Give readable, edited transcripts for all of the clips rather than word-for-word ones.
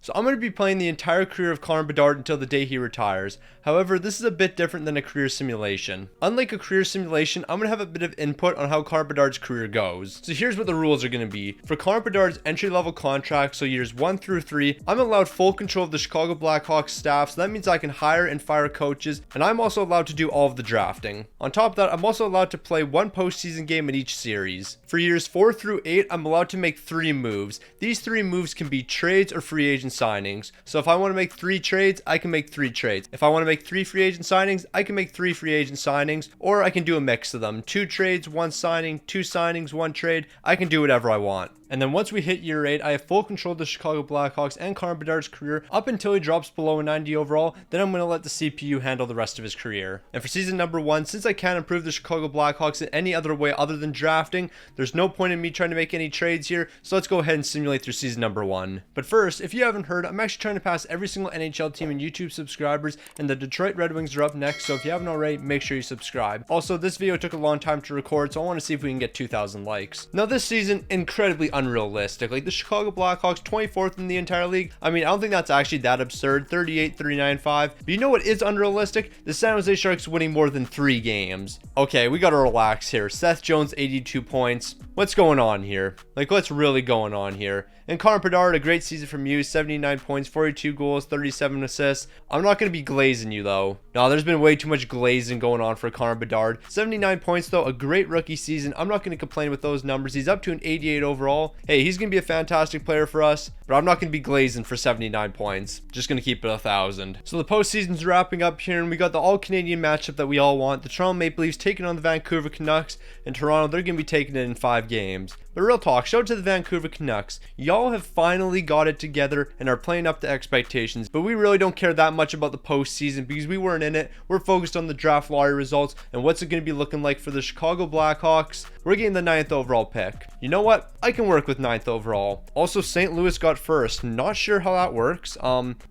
So I'm going to be playing the entire career of Connor Bedard until the day he retires. However, this is a bit different than a career simulation. Unlike a career simulation, I'm going to have a bit of input on how Connor Bedard's career goes. So here's what the rules are going to be. For Connor Bedard's entry-level contract, so years 1 through 3, I'm allowed full control of the Chicago Blackhawks staff, so that means I can hire and fire coaches, and I'm also allowed to do all of the drafting. On top of that, I'm also allowed to play one postseason game in each series. For years 4 through 8, I'm allowed to make 3 moves. These 3 moves can be trades or free agent signings. So if I want to make 3 trades, I can make 3 trades. If I want to make 3 free agent signings, I can make 3 free agent signings, or I can do a mix of them. 2 trades, 1 signing, 2 signings, 1 trade. I can do whatever I want. And then once we hit year 8, I have full control of the Chicago Blackhawks and Connor Bedard's career up until he drops below a 90 overall. Then I'm going to let the CPU handle the rest of his career. And for season number 1, since I can't improve the Chicago Blackhawks in any other way other than drafting, there's no point in me trying to make any trades here. So let's go ahead and simulate through season number 1. But first, if you haven't heard, I'm actually trying to pass every single NHL team in YouTube subscribers, and the Detroit Red Wings are up next. So if you haven't already, make sure you subscribe. Also, this video took a long time to record, so I want to see if we can get 2,000 likes. Now this season, incredibly unrealistic. Like the Chicago Blackhawks, 24th in the entire league. I mean, I don't think that's actually that absurd. 38, 39, 5. But you know what is unrealistic? The San Jose Sharks winning more than 3 games. Okay, we gotta relax here. Seth Jones, 82 points. What's going on here? Like, what's really going on here? And Connor Bedard, a great season from you. 79 points, 42 goals, 37 assists. I'm not going to be glazing you, though. No, there's been way too much glazing going on for Connor Bedard. 79 points, though. A great rookie season. I'm not going to complain with those numbers. He's up to an 88 overall. Hey, he's going to be a fantastic player for us, but I'm not going to be glazing for 79 points. Just going to keep it 1,000. So the postseason's wrapping up here, and we got the all-Canadian matchup that we all want. The Toronto Maple Leafs taking on the Vancouver Canucks. And Toronto, they're going to be taking it in 5 games. But real talk, shout out to the Vancouver Canucks. Y'all have finally got it together and are playing up to expectations. But we really don't care that much about the postseason because we weren't in it. We're focused on the draft lottery results and what's it going to be looking like for the Chicago Blackhawks. We're getting the 9th overall pick. You know what? I can work with 9th overall. Also, St. Louis got first. Not sure how that works.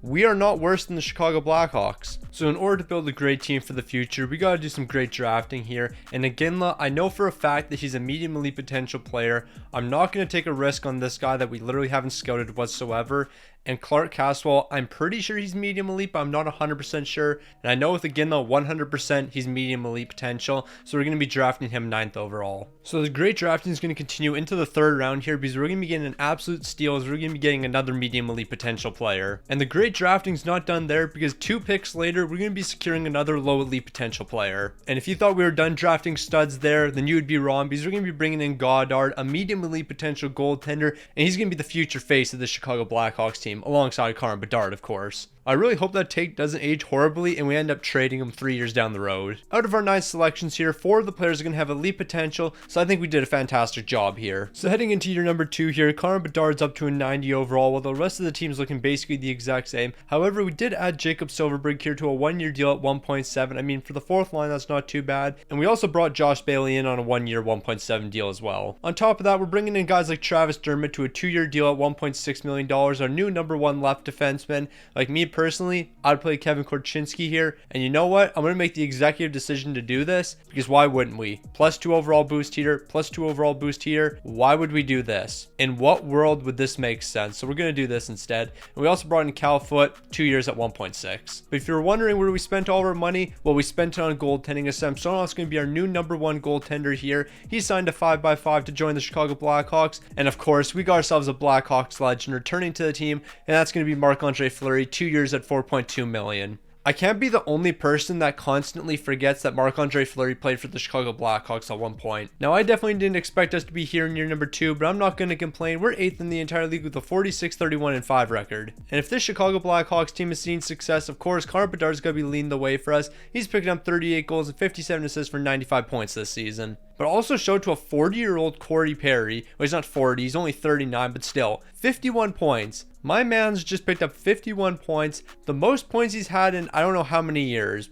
We are not worse than the Chicago Blackhawks. So in order to build a great team for the future, we got to do some great drafting here. And Iginla, I know for a fact that he's a medium elite potential player. I'm not going to take a risk on this guy that we literally haven't scouted whatsoever. And Clark Caswell, I'm pretty sure he's medium elite, but I'm not 100% sure. And I know with Iginla, 100% he's medium elite potential. So we're going to be drafting him 9th overall. So the great drafting is going to continue into the 3rd round here because we're going to be getting an absolute steal as we're going to be getting another medium elite potential player. And the great drafting is not done there because 2 picks later, we're going to be securing another low elite potential player. And if you thought we were done drafting studs there, then you would be wrong because we're going to be bringing in Bedard, a medium elite potential goaltender, and he's going to be the future face of the Chicago Blackhawks team, alongside Connor Bedard, of course. I really hope that take doesn't age horribly and we end up trading him 3 years down the road. Out of our 9 selections here, 4 of the players are going to have elite potential, so I think we did a fantastic job here. So heading into year number 2 here, Connor Bedard's up to a 90 overall, while the rest of the team's looking basically the exact same. However, we did add Jacob Silverberg here to a 1-year deal at 1.7. I mean, for the 4th line, that's not too bad. And we also brought Josh Bailey in on a 1-year 1.7 deal as well. On top of that, we're bringing in guys like Travis Dermott to a 2-year deal at $1.6 million, our new number 1 left defenseman. Like me personally, I'd play Kevin Korchinski here, and you know what? I'm going to make the executive decision to do this, because why wouldn't we? +2 overall boost here, +2 overall boost here. Why would we do this? In what world would this make sense? So we're going to do this instead. And we also brought in Cal Foote, 2 years at 1.6. But if you're wondering where we spent all our money, well, we spent it on goaltending. As Samsonov's going to be our new number 1 goaltender here. He signed a 5x5 to join the Chicago Blackhawks, and of course, we got ourselves a Blackhawks legend returning to the team, and that's going to be Marc-Andre Fleury, 2 years at 4.2 million. I can't be the only person that constantly forgets that Marc-Andre Fleury played for the Chicago Blackhawks at one point. Now, I definitely didn't expect us to be here in year number 2, but I'm not going to complain. We're 8th in the entire league with a 46-31-5 record. And if this Chicago Blackhawks team has seen success, of course, Connor Bedard's going to be leading the way for us. He's picking up 38 goals and 57 assists for 95 points this season. But also showed to a 40-year-old Corey Perry. Well, he's not 40, he's only 39, but still, 51 points. My man's just picked up 51 points, the most points he's had in I don't know how many years.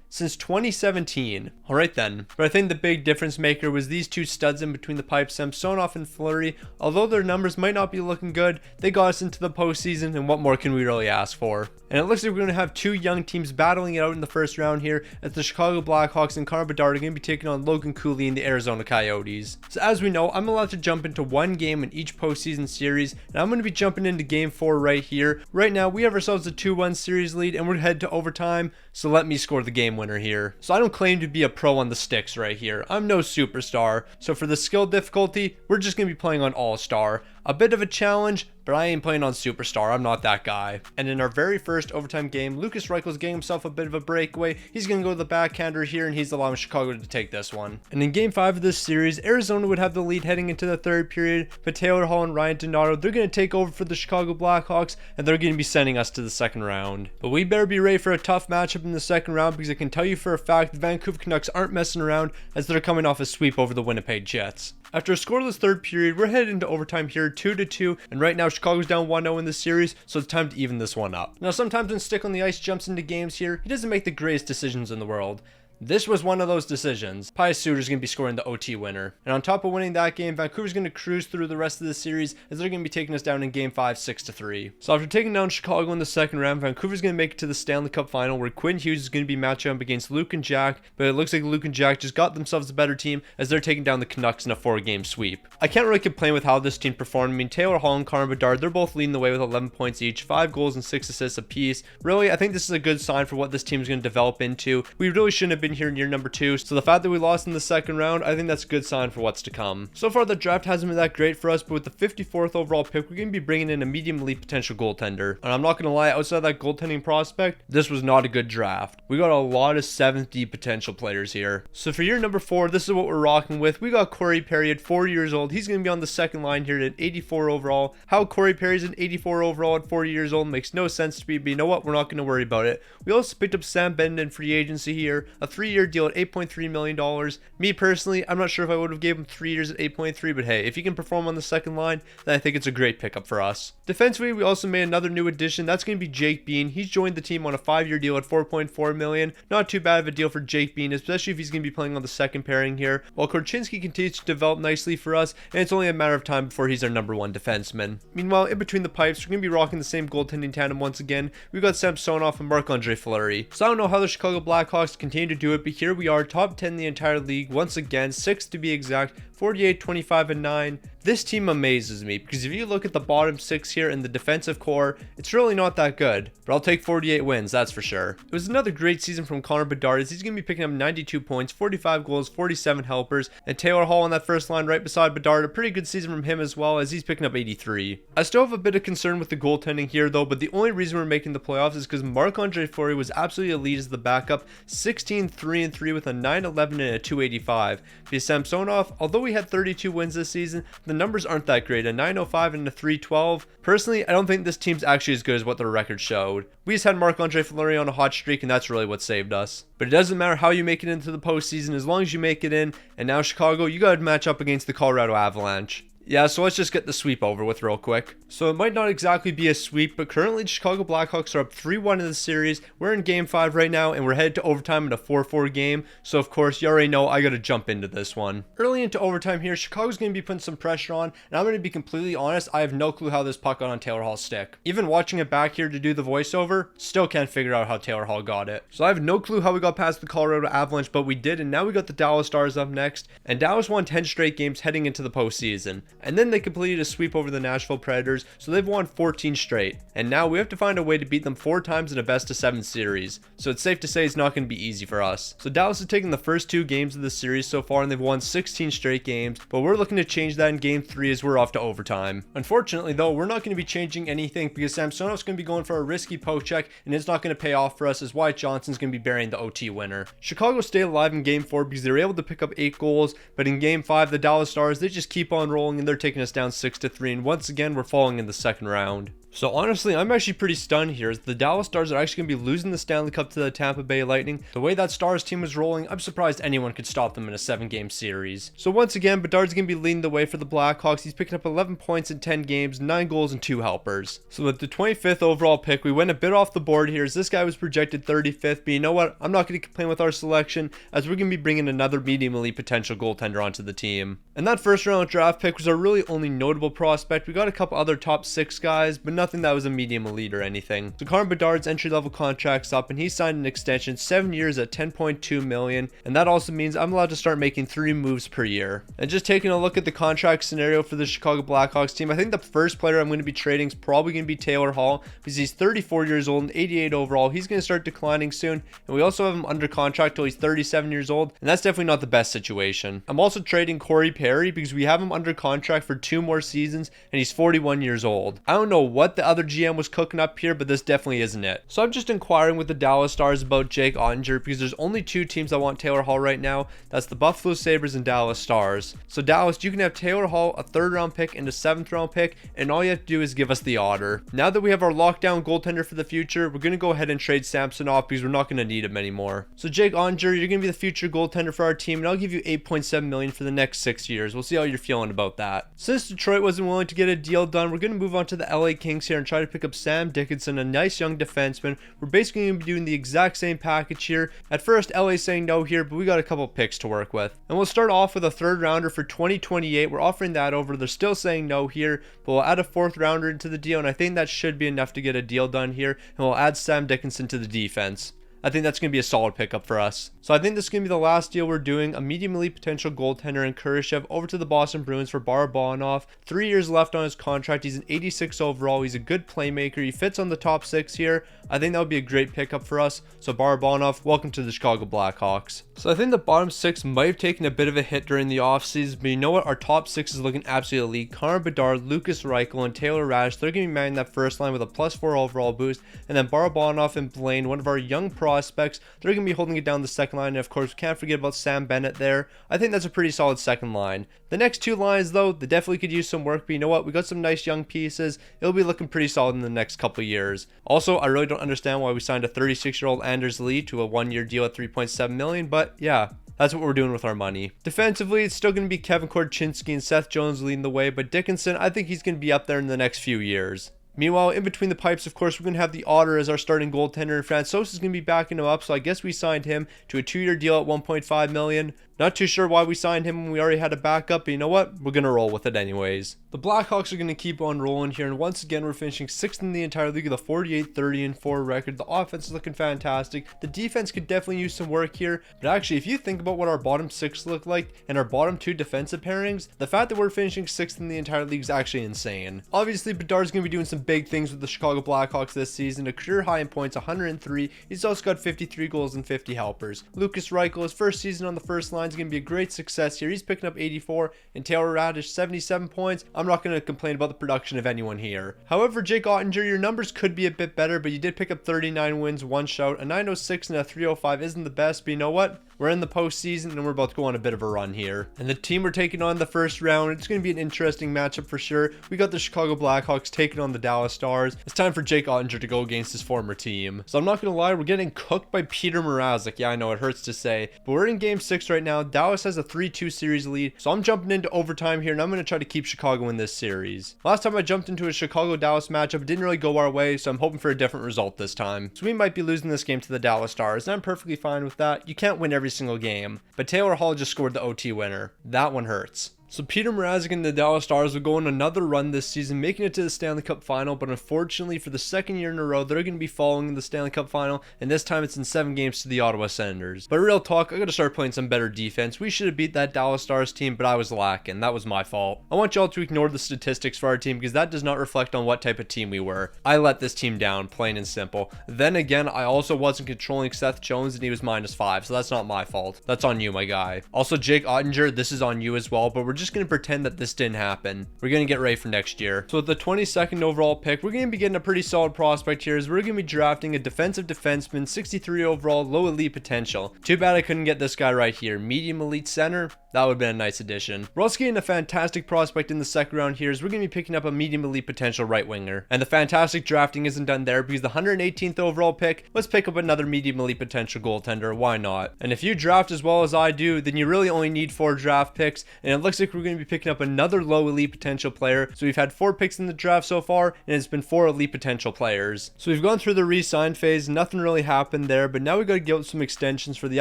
since 2017. Alright then, but I think the big difference maker was these two studs in between the pipes, Samsonov and Fleury. Although their numbers might not be looking good, they got us into the postseason, and what more can we really ask for? And it looks like we're going to have two young teams battling it out in the first round here, as the Chicago Blackhawks and Connor Bedard are going to be taking on Logan Cooley and the Arizona Coyotes. So as we know, I'm allowed to jump into one game in each postseason series, and I'm going to be jumping into game 4 right here. Right now, we have ourselves a 2-1 series lead, and we're headed to overtime, so let me score the game winner here. So I don't claim to be a pro on the sticks right here. I'm no superstar, so for the skill difficulty, we're just going to be playing on all-star. A bit of a challenge, but I ain't playing on superstar. I'm not that guy. And in our very first overtime game, Lucas Reichel's getting himself a bit of a breakaway. He's going to go to the backhander here, and he's allowing Chicago to take this one. And in game 5 of this series, Arizona would have the lead heading into the third period, but Taylor Hall and Ryan Donato, they're going to take over for the Chicago Blackhawks, and they're going to be sending us to the second round. But we better be ready for a tough matchup in the second round, because I can tell you for a fact the Vancouver Canucks aren't messing around, as they're coming off a sweep over the Winnipeg Jets. After a scoreless third period, we're headed into overtime here 2-2, and right now Chicago's down 1-0 in this series, so it's time to even this one up. Now sometimes when Stick on the Ice jumps into games here, he doesn't make the greatest decisions in the world. This was one of those decisions. Pius Suter's going to be scoring the OT winner. And on top of winning that game, Vancouver's going to cruise through the rest of the series, as they're going to be taking us down in game 5, 6-3. So after taking down Chicago in the second round, Vancouver's going to make it to the Stanley Cup final, where Quinn Hughes is going to be matched up against Luke and Jack, but it looks like Luke and Jack just got themselves a better team, as they're taking down the Canucks in a 4-game sweep. I can't really complain with how this team performed. I mean, Taylor Hall and Connor Bedard, they're both leading the way with 11 points each, 5 goals and 6 assists apiece. Really, I think this is a good sign for what this team is going to develop into. We really shouldn't have been here in year number 2. So the fact that we lost in the second round, I think that's a good sign for what's to come. So far, the draft hasn't been that great for us, but with the 54th overall pick, we're going to be bringing in a medium elite potential goaltender. And I'm not going to lie, outside of that goaltending prospect, this was not a good draft. We got a lot of 7th D potential players here. So for year number 4, this is what we're rocking with. We got Corey Perry at 4 years old. He's going to be on the second line here at 84 overall. How Corey Perry's an 84 overall at 4 years old makes no sense to me, but you know what? We're not going to worry about it. We also picked up Sam Bennett in free agency here, a 3-year deal at $8.3 million. Me personally, I'm not sure if I would have gave him 3 years at 8.3, but hey, if he can perform on the second line, then I think it's a great pickup for us. Defensively, we also made another new addition. That's going to be Jake Bean. He's joined the team on a 5-year deal at $4.4 million. Not too bad of a deal for Jake Bean, especially if he's going to be playing on the second pairing here, while Korchinski continues to develop nicely for us, and it's only a matter of time before he's our number 1 defenseman. Meanwhile, in between the pipes, we're going to be rocking the same goaltending tandem once again. We've got Samsonov and Marc-Andre Fleury. So I don't know how the Chicago Blackhawks continue to do it, but here we are, top 10 in the entire league, once again, 6th to be exact, 48, 25, and 9. This team amazes me, because if you look at the bottom 6 here in the defensive core, it's really not that good, but I'll take 48 wins, that's for sure. It was another great season from Connor Bedard, as he's going to be picking up 92 points, 45 goals, 47 helpers, and Taylor Hall on that first line right beside Bedard, a pretty good season from him as well, as he's picking up 83. I still have a bit of concern with the goaltending here though, but the only reason we're making the playoffs is because Marc-Andre Fleury was absolutely elite as the backup, 16, 3-3 with a 911 and a 285. Because Samsonov, although we had 32 wins this season, the numbers aren't that great, a 905 and a 312. Personally, I don't think this team's actually as good as what their record showed. We just had Marc-Andre Fleury on a hot streak, and that's really what saved us. But it doesn't matter how you make it into the postseason as long as you make it in, and now Chicago, you gotta match up against the Colorado Avalanche. Yeah, so let's just get the sweep over with real quick. So it might not exactly be a sweep, but currently the Chicago Blackhawks are up 3-1 in the series. We're in game 5 right now, and we're headed to overtime in a 4-4 game. So of course, you already know I gotta jump into this one. Early into overtime here, Chicago's gonna be putting some pressure on, and I'm gonna be completely honest, I have no clue how this puck got on Taylor Hall's stick. Even watching it back here to do the voiceover, still can't figure out how Taylor Hall got it. So I have no clue how we got past the Colorado Avalanche, but we did, and now we got the Dallas Stars up next. And Dallas won 10 straight games heading into the postseason. And then they completed a sweep over the Nashville Predators, so they've won 14 straight. And now we have to find a way to beat them 4 times in a best of 7 series. So it's safe to say it's not going to be easy for us. So Dallas has taken the first 2 games of the series so far, and they've won 16 straight games, but we're looking to change that in game 3 as we're off to overtime. Unfortunately though, we're not going to be changing anything because Samsonov's going to be going for a risky poke check, and it's not going to pay off for us as Wyatt Johnson's going to be burying the OT winner. Chicago stayed alive in game 4 because they were able to pick up 8 goals, but in game 5 the Dallas Stars, they just keep on rolling and they're taking us down 6-3, and once again we're falling in the second round. So honestly, I'm actually pretty stunned here. The Dallas Stars are actually going to be losing the Stanley Cup to the Tampa Bay Lightning. The way that Stars team was rolling, I'm surprised anyone could stop them in a 7-game series. So once again, Bedard's going to be leading the way for the Blackhawks. He's picking up 11 points in 10 games, 9 goals and 2 helpers. So with the 25th overall pick, we went a bit off the board here as this guy was projected 35th. But you know what? I'm not going to complain with our selection as we're going to be bringing another medium elite potential goaltender onto the team. And that first round draft pick was our really only notable prospect. We got a couple other top 6 guys, but nothing that was a medium elite or anything. So Connor Bedard's entry level contract's up and he signed an extension, 7 years at $10.2 million, and that also means I'm allowed to start making 3 moves per year. And just taking a look at the contract scenario for the Chicago Blackhawks team, I think the first player I'm going to be trading is probably going to be Taylor Hall because he's 34 years old and 88 overall. He's going to start declining soon, and we also have him under contract till he's 37 years old, and that's definitely not the best situation. I'm also trading Corey Perry because we have him under contract for 2 more seasons and he's 41 years old. I don't know what the other GM was cooking up here, but this definitely isn't it. So I'm just inquiring with the Dallas Stars about Jake Ottinger because there's only 2 teams that want Taylor Hall right now. That's the Buffalo Sabres and Dallas Stars. So Dallas, you can have Taylor Hall, a 3rd round pick and a 7th round pick, and all you have to do is give us the order. Now that we have our lockdown goaltender for the future, we're going to go ahead and trade Samsonov because we're not going to need him anymore. So Jake Ottinger, you're going to be the future goaltender for our team, and I'll give you $8.7 million for the next 6 years. We'll see how you're feeling about that. Since Detroit wasn't willing to get a deal done, we're going to move on to the LA Kings here and try to pick up Sam Dickinson, a nice young defenseman. We're basically going to be doing the exact same package here. At first, LA's saying no here, but we got a couple picks to work with. And we'll start off with a 3rd rounder for 2028. We're offering that over. They're still saying no here, but we'll add a 4th rounder into the deal, and I think that should be enough to get a deal done here, and we'll add Sam Dickinson to the defense. I think that's going to be a solid pickup for us. So I think this is going to be the last deal we're doing. A medium elite potential goaltender in Kurashev over to the Boston Bruins for Barabanov. 3 years left on his contract. He's an 86 overall. He's a good playmaker. He fits on the top 6 here. I think that would be a great pickup for us. So Barabanov, welcome to the Chicago Blackhawks. So I think the bottom 6 might have taken a bit of a hit during the offseason, but you know what? Our top 6 is looking absolutely elite. Connor Bedard, Lucas Reichel, and Taylor Raddysh. They're going to be manning that first line with a +4 overall boost. And then Barabanov and Blaine, one of our young prospects, they're going to be holding it down the second line. And of course, we can't forget about Sam Bennett there. I think that's a pretty solid second line. The next 2 lines, though, they definitely could use some work, but you know what? We got some nice young pieces. It'll be looking pretty solid in the next couple of years. Also, I really don't understand why we signed a 36-year-old Anders Lee to a 1-year deal at $3.7 million, but yeah. That's what we're doing with our money. Defensively, it's still going to be Kevin Korchinski and Seth Jones leading the way, but Dickinson, I think he's going to be up there in the next few years. Meanwhile, in between the pipes, of course, we're going to have the Otter as our starting goaltender, and Francouz is going to be backing him up, so I guess we signed him to a 2-year deal at $1.5 million. Not too sure why we signed him when we already had a backup, but you know what? We're going to roll with it anyways. The Blackhawks are going to keep on rolling here, and once again, we're finishing 6th in the entire league with a 48-30-4 record. The offense is looking fantastic. The defense could definitely use some work here, but actually, if you think about what our bottom 6 look like and our bottom 2 defensive pairings, the fact that we're finishing 6th in the entire league is actually insane. Obviously, Bedard's going to be doing some big things with the Chicago Blackhawks this season. A career high in points, 103. He's also got 53 goals and 50 helpers. Lucas Reichel, his first season on the first line, is going to be a great success here. He's picking up 84, and Taylor Raddysh 77 points. I'm not going to complain about the production of anyone here. However, Jake Ottinger, your numbers could be a bit better, but you did pick up 39 wins, 1 shutout. A 906 and a 305 isn't the best, but you know what? We're in the postseason and we're about to go on a bit of a run here. And the team we're taking on the first round, it's going to be an interesting matchup for sure. We got the Chicago Blackhawks taking on the Dallas Stars. It's time for Jake Ottinger to go against his former team. So I'm not going to lie, we're getting cooked by Peter Mrazek. Yeah, I know it hurts to say, but we're in game 6 right now. Dallas has a 3-2 series lead. So I'm jumping into overtime here and I'm going to try to keep Chicago in this series. Last time I jumped into a Chicago-Dallas matchup, it didn't really go our way, so I'm hoping for a different result this time. So we might be losing this game to the Dallas Stars, and I'm perfectly fine with that. You can't win every single game. But Taylor Hall just scored the OT winner. That one hurts. So Peter Mrazek and the Dallas Stars will go on another run this season, making it to the Stanley Cup final, but unfortunately for the second year in a row, they're going to be following the Stanley Cup final, and this time it's in 7 games to the Ottawa Senators. But real talk, I got to start playing some better defense. We should have beat that Dallas Stars team, but I was lacking. That was my fault. I want y'all to ignore the statistics for our team because that does not reflect on what type of team we were. I let this team down, plain and simple. Then again, I also wasn't controlling Seth Jones and he was -5, so that's not my fault. That's on you, my guy. Also, Jake Ottinger, this is on you as well, but we're just going to pretend that this didn't happen. We're going to get ready for next year. So with the 22nd overall pick, we're going to be getting a pretty solid prospect here as we're going to be drafting a defensive defenseman, 63 overall, low elite potential. Too bad I couldn't get this guy right here. Medium elite center. That would have been a nice addition. We're also getting a fantastic prospect in the second round here, as we're going to be picking up a medium elite potential right winger. And the fantastic drafting isn't done there, because the 118th overall pick, let's pick up another medium elite potential goaltender. Why not? And if you draft as well as I do, then you really only need 4 draft picks. And it looks like we're going to be picking up another low elite potential player. So we've had 4 picks in the draft so far, and it's been 4 elite potential players. So we've gone through the re-sign phase. Nothing really happened there, but now we got to get some extensions for the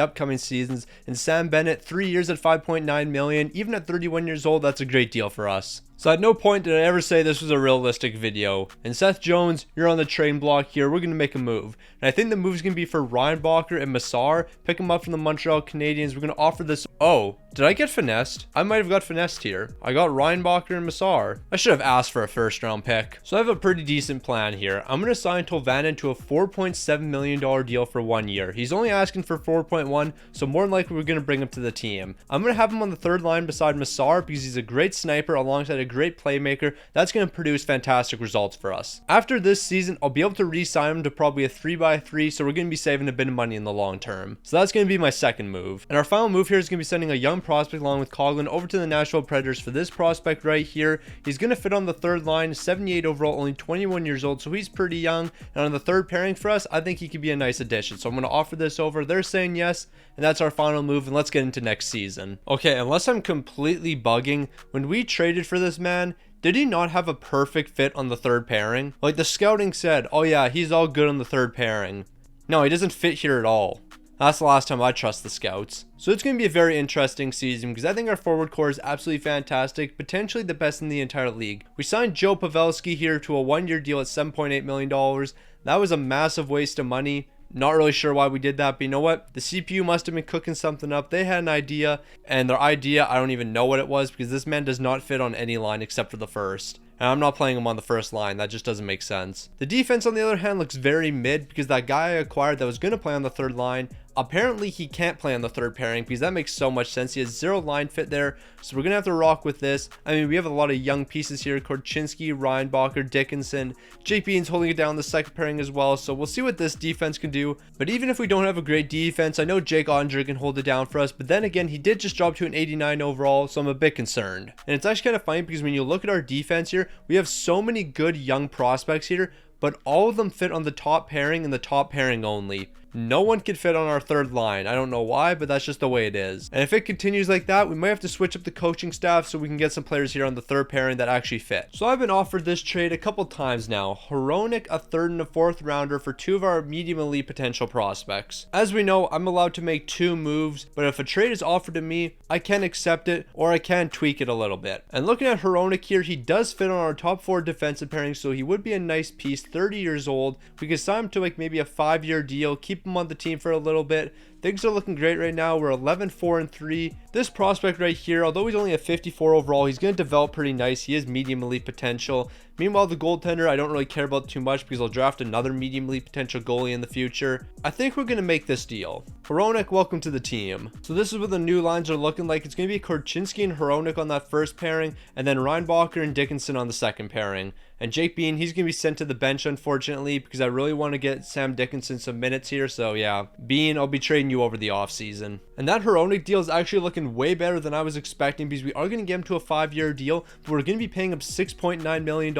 upcoming seasons. And Sam Bennett, 3 years at $5.9 million. Even at 31 years old, that's a great deal for us. So at no point did I ever say this was a realistic video. And Seth Jones, you're on the train block here. We're going to make a move. And I think the move is going to be for Reinbacher and Massar. Pick them up from the Montreal Canadiens. We're going to offer this. Oh, did I get finessed? I might have got finessed here. I got Reinbacher and Massar. I should have asked for a first round pick. So I have a pretty decent plan here. I'm going to sign Tolvanen to a $4.7 million deal for 1 year. He's only asking for 4.1, so more than likely we're going to bring him to the team. I'm going to have him on the third line beside Massar because he's a great sniper alongside a great playmaker. That's going to produce fantastic results for us. After this season, I'll be able to re-sign him to probably a 3x3, so we're going to be saving a bit of money in the long term. So that's going to be my second move. And our final move here is going to be sending a young prospect along with Coughlin over to the Nashville Predators for this prospect right here. He's going to fit on the third line, 78 overall, only 21 years old, so he's pretty young. And on the third pairing for us, I think he could be a nice addition. So I'm going to offer this over. They're saying yes, and that's our final move, and let's get into next season. Okay, unless I'm completely bugging, when we traded for this man, did he not have a perfect fit on the third pairing? Like the scouting said, oh yeah, he's all good on the third pairing. No, he doesn't fit here at all. That's the last time I trust the scouts. So it's going to be a very interesting season because I think our forward core is absolutely fantastic, potentially the best in the entire league. We signed Joe Pavelski here to a 1-year deal at $7.8 million. That was a massive waste of money. Not really sure why we did that, but you know what? The CPU must have been cooking something up. They had an idea, and their idea, I don't even know what it was because this man does not fit on any line except for the first. And I'm not playing him on the first line. That just doesn't make sense. The defense, on the other hand, looks very mid because that guy I acquired that was going to play on the third line, apparently he can't play on the third pairing because that makes so much sense. He has 0 line fit there, so we're going to have to rock with this. I mean, we have a lot of young pieces here. Korchinski, Reinbacher, Dickinson. Jake Bean's holding it down the second pairing as well, so we'll see what this defense can do. But even if we don't have a great defense, I know Jake Ottinger can hold it down for us, but then again, he did just drop to an 89 overall, so I'm a bit concerned. And it's actually kind of funny because when you look at our defense here, we have so many good young prospects here, but all of them fit on the top pairing and the top pairing only. No one could fit on our third line. I don't know why, but that's just the way it is. And if it continues like that, we might have to switch up the coaching staff so we can get some players here on the third pairing that actually fit. So I've been offered this trade a couple times now. Hronek, a third and a fourth rounder for 2 of our medium elite potential prospects. As we know, I'm allowed to make 2 moves, but if a trade is offered to me, I can accept it or I can tweak it a little bit. And looking at Hronek here, he does fit on our top 4 defensive pairing, so he would be a nice piece, 30 years old. We could sign him to like maybe a 5-year deal, keep him on the team for a little bit. Things are looking great right now. We're 11-4-3. This prospect right here, although he's only a 54 overall, he's going to develop pretty nice. He is medium elite potential. Meanwhile, the goaltender, I don't really care about too much because I'll draft another medium elite potential goalie in the future. I think we're going to make this deal. Hronek, welcome to the team. So this is what the new lines are looking like. It's going to be Korchinski and Hronek on that first pairing, and then Reinbacher and Dickinson on the second pairing. And Jake Bean, he's going to be sent to the bench, unfortunately, because I really want to get Sam Dickinson some minutes here. So yeah, Bean, I'll be trading you over the offseason. And that Hronek deal is actually looking way better than I was expecting because we are going to get him to a 5-year deal, but we're going to be paying him $6.9 million.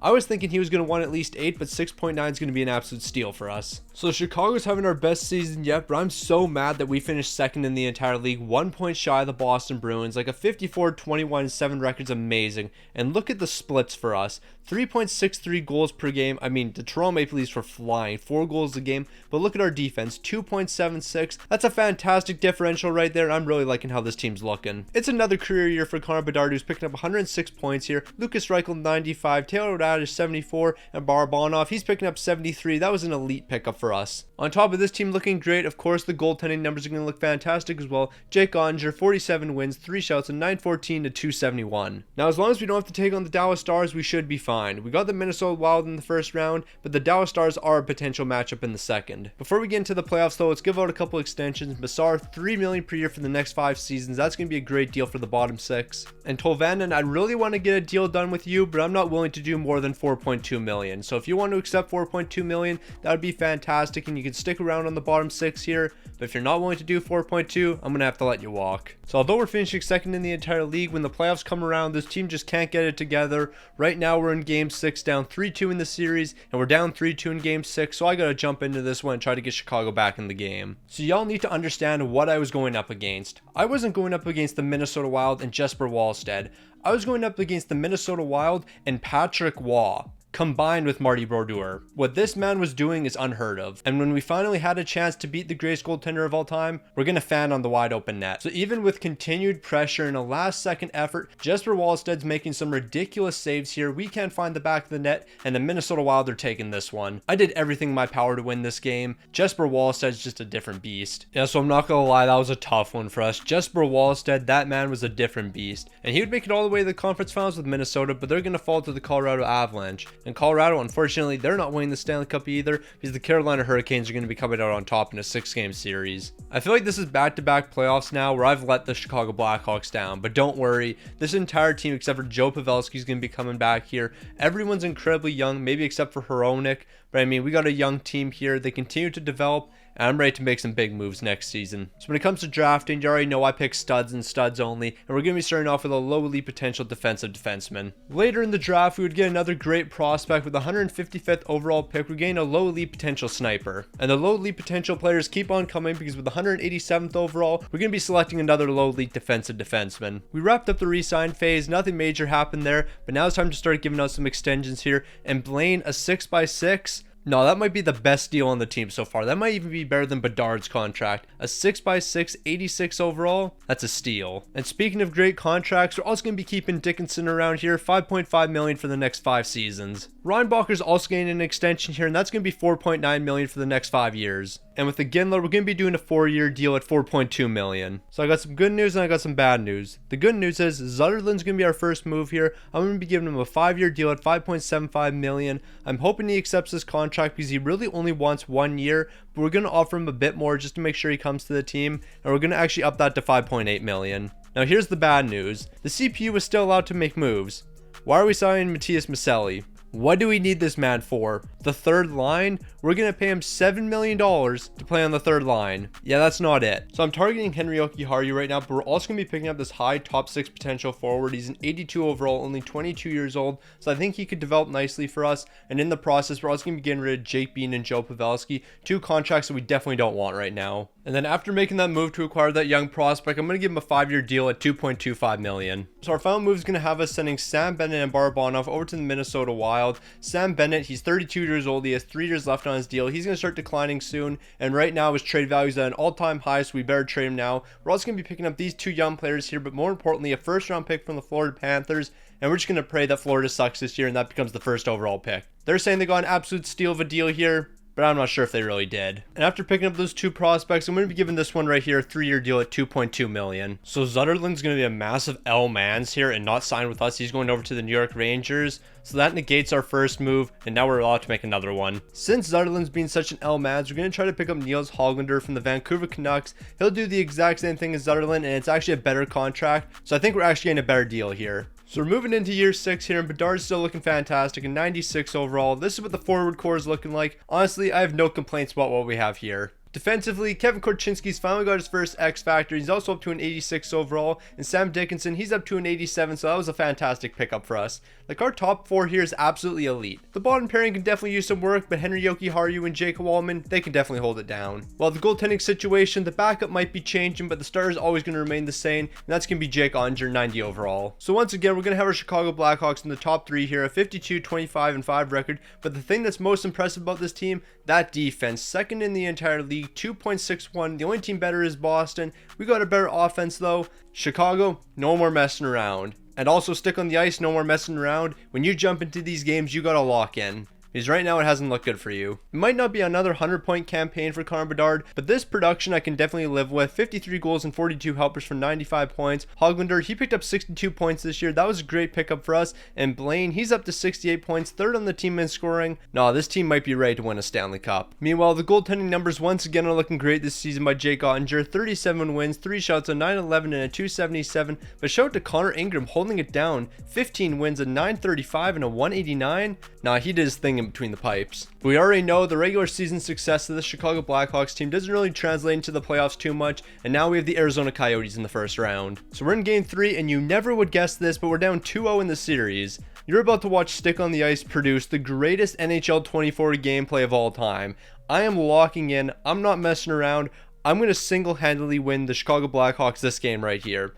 I was thinking he was going to want at least 8, but 6.9 is going to be an absolute steal for us. So Chicago's having our best season yet, but I'm so mad that we finished second in the entire league, 1 point shy of the Boston Bruins. Like a 54-21-7 record's amazing. And look at the splits for us. 3.63 goals per game. I mean, the Toronto Maple Leafs were flying, 4 goals a game, but look at our defense, 2.76. That's a fantastic differential right there. I'm really liking how this team's looking. It's another career year for Connor Bedard, who's picking up 106 points here. Lucas Reichel 95, Taylor Radish 74, and Barabanov, he's picking up 73. That was an elite pickup for us. On top of this team looking great, of course, the goaltending numbers are going to look fantastic as well. Jake Ottinger, 47 wins, 3 shouts, and 914 to 271. Now, as long as we don't have to take on the Dallas Stars, we should be fine. We got the Minnesota Wild in the first round, but the Dallas Stars are a potential matchup in the second. Before we get into the playoffs though, let's give out a couple extensions. Massar, $3 million per year for the next 5 seasons. That's going to be a great deal for the bottom 6. And Tolvanen, I really want to get a deal done with you, but I'm not willing to do more than 4.2 million. So if you want to accept 4.2 million, that would be fantastic, and you can stick around on the bottom 6 here. But if you're not willing to do 4.2, I'm gonna have to let you walk. So although we're finishing second in the entire league, when the playoffs come around, this team just can't get it together. Right now we're in game 6, down 3-2 in the series, and we're down 3-2 in game 6. So I gotta jump into this one and try to get Chicago back in the game. So y'all need to understand what I was going up against. I wasn't going up against the Minnesota Wild and Jesper Wallstedt. I was going up against the Minnesota Wild and Patrick Waugh, combined with Marty Brodeur. What this man was doing is unheard of. And when we finally had a chance to beat the greatest goaltender of all time, we're gonna fan on the wide open net. So even with continued pressure and a last second effort, Jesper Wallstedt's making some ridiculous saves here. We can't find the back of the net, and the Minnesota Wild are taking this one. I did everything in my power to win this game. Jesper Wallstedt's just a different beast. Yeah, so I'm not gonna lie, that was a tough one for us. Jesper Wallstedt, that man was a different beast. And he would make it all the way to the conference finals with Minnesota, but they're gonna fall to the Colorado Avalanche. And Colorado, unfortunately, they're not winning the Stanley Cup either, because the Carolina Hurricanes are going to be coming out on top in a 6-game series. I feel like this is back-to-back playoffs now where I've let the Chicago Blackhawks down, but don't worry, this entire team except for Joe Pavelski is going to be coming back here. Everyone's incredibly young, maybe except for Hronek, but I mean, we got a young team here. They continue to develop, and I'm ready to make some big moves next season. So when it comes to drafting, you already know I pick studs and studs only, and we're going to be starting off with a lowly potential defensive defenseman. Later in the draft, we would get another great prospect with the 155th overall pick. We're getting a lowly potential sniper. And the lowly potential players keep on coming, because with the 187th overall, we're going to be selecting another lowly defensive defenseman. We wrapped up the re-sign phase, nothing major happened there, but now it's time to start giving out some extensions here, and Blaine, a 6x6. No, that might be the best deal on the team so far. That might even be better than Bedard's contract. A 6x6, 86 overall, that's a steal. And speaking of great contracts, we're also going to be keeping Dickinson around here, 5.5 million for the next 5 seasons. Reinbacher's also getting an extension here, and that's going to be 4.9 million for the next 5 years. And with the Ginler, we're going to be doing a 4-year deal at 4.2 million. So I got some good news and I got some bad news. The good news is Zetterlund's going to be our first move here. I'm going to be giving him a 5-year deal at 5.75 million. I'm hoping he accepts this contract because he really only wants 1 year, but we're going to offer him a bit more just to make sure he comes to the team, and we're going to actually up that to 5.8 million. Now here's the bad news. The CPU is still allowed to make moves. Why are we signing Matthias Maselli? What do we need this man for? The third line? We're going to pay him $7 million to play on the third line. Yeah, that's not it. So I'm targeting Henri Jokiharju right now, but we're also going to be picking up this high top 6 potential forward. He's an 82 overall, only 22 years old. So I think he could develop nicely for us. And in the process, we're also going to be getting rid of Jake Bean and Joe Pavelski, 2 contracts that we definitely don't want right now. And then after making that move to acquire that young prospect, I'm going to give him a 5-year deal at 2.25 million. So our final move is going to have us sending Sam Bennett and Barabanov over to the Minnesota Wild. Sam Bennett, he's 32 years old. He has 3 years left on his deal. He's going to start declining soon. And right now his trade value is at an all-time high, so we better trade him now. We're also going to be picking up these 2 young players here, but more importantly, a first-round pick from the Florida Panthers. And we're just going to pray that Florida sucks this year and that becomes the first overall pick. They're saying they got an absolute steal of a deal here, but I'm not sure if they really did. And after picking up those 2 prospects, I'm going to be giving this one right here a 3-year deal at 2.2 million. So Zetterlund's going to be a massive L-Mans here and not sign with us. He's going over to the New York Rangers. So that negates our first move, and now we're allowed to make another one. Since Zetterlund's been such an L-Mans, we're going to try to pick up Niels Hoglander from the Vancouver Canucks. He'll do the exact same thing as Zetterlund, and it's actually a better contract. So I think we're actually getting a better deal here. So we're moving into year 6 here, and Bedard's still looking fantastic, and 96 overall. This is what the forward core is looking like. Honestly, I have no complaints about what we have here. Defensively, Kevin Korchinski's finally got his first X Factor. He's also up to an 86 overall. And Sam Dickinson, he's up to an 87, so that was a fantastic pickup for us. Like, our top 4 here is absolutely elite. The bottom pairing can definitely use some work, but Henri Jokiharju and Jake Wallman, they can definitely hold it down. While the goaltending situation, the backup might be changing, but the starter is always going to remain the same, and that's going to be Jake Onger, 90 overall. So once again, we're going to have our Chicago Blackhawks in the top 3 here, a 52, 25, and 5 record. But the thing that's most impressive about this team, that defense, second in the entire league, 2.61. The only team better is Boston. We got a better offense though. Chicago, no more messing around. And also stick on the ice, no more messing around. When you jump into these games, you gotta lock in. because right now it hasn't looked good for you. It might not be another 100-point campaign for Connor Bedard, but this production I can definitely live with. 53 goals and 42 helpers for 95 points. Hoglander, he picked up 62 points this year. That was a great pickup for us. And Blaine, he's up to 68 points, third on the team in scoring. Nah, this team might be ready to win a Stanley Cup. Meanwhile, the goaltending numbers once again are looking great this season by Jake Ottinger. 37 wins, 3 shots, a 911 and a 277. But shout out to Connor Ingram holding it down. 15 wins, a 935 and a 189. Nah, he did his thing in between the pipes. We already know the regular season success of the Chicago Blackhawks team doesn't really translate into the playoffs too much, and now we have the Arizona Coyotes in the first round. So we're in game 3, and you never would guess this, but we're down 2-0 in the series. You're about to watch Stick on the Ice produce the greatest NHL 24 gameplay of all time. I am locking in. I'm not messing around. I'm going to single-handedly win the Chicago Blackhawks this game right here.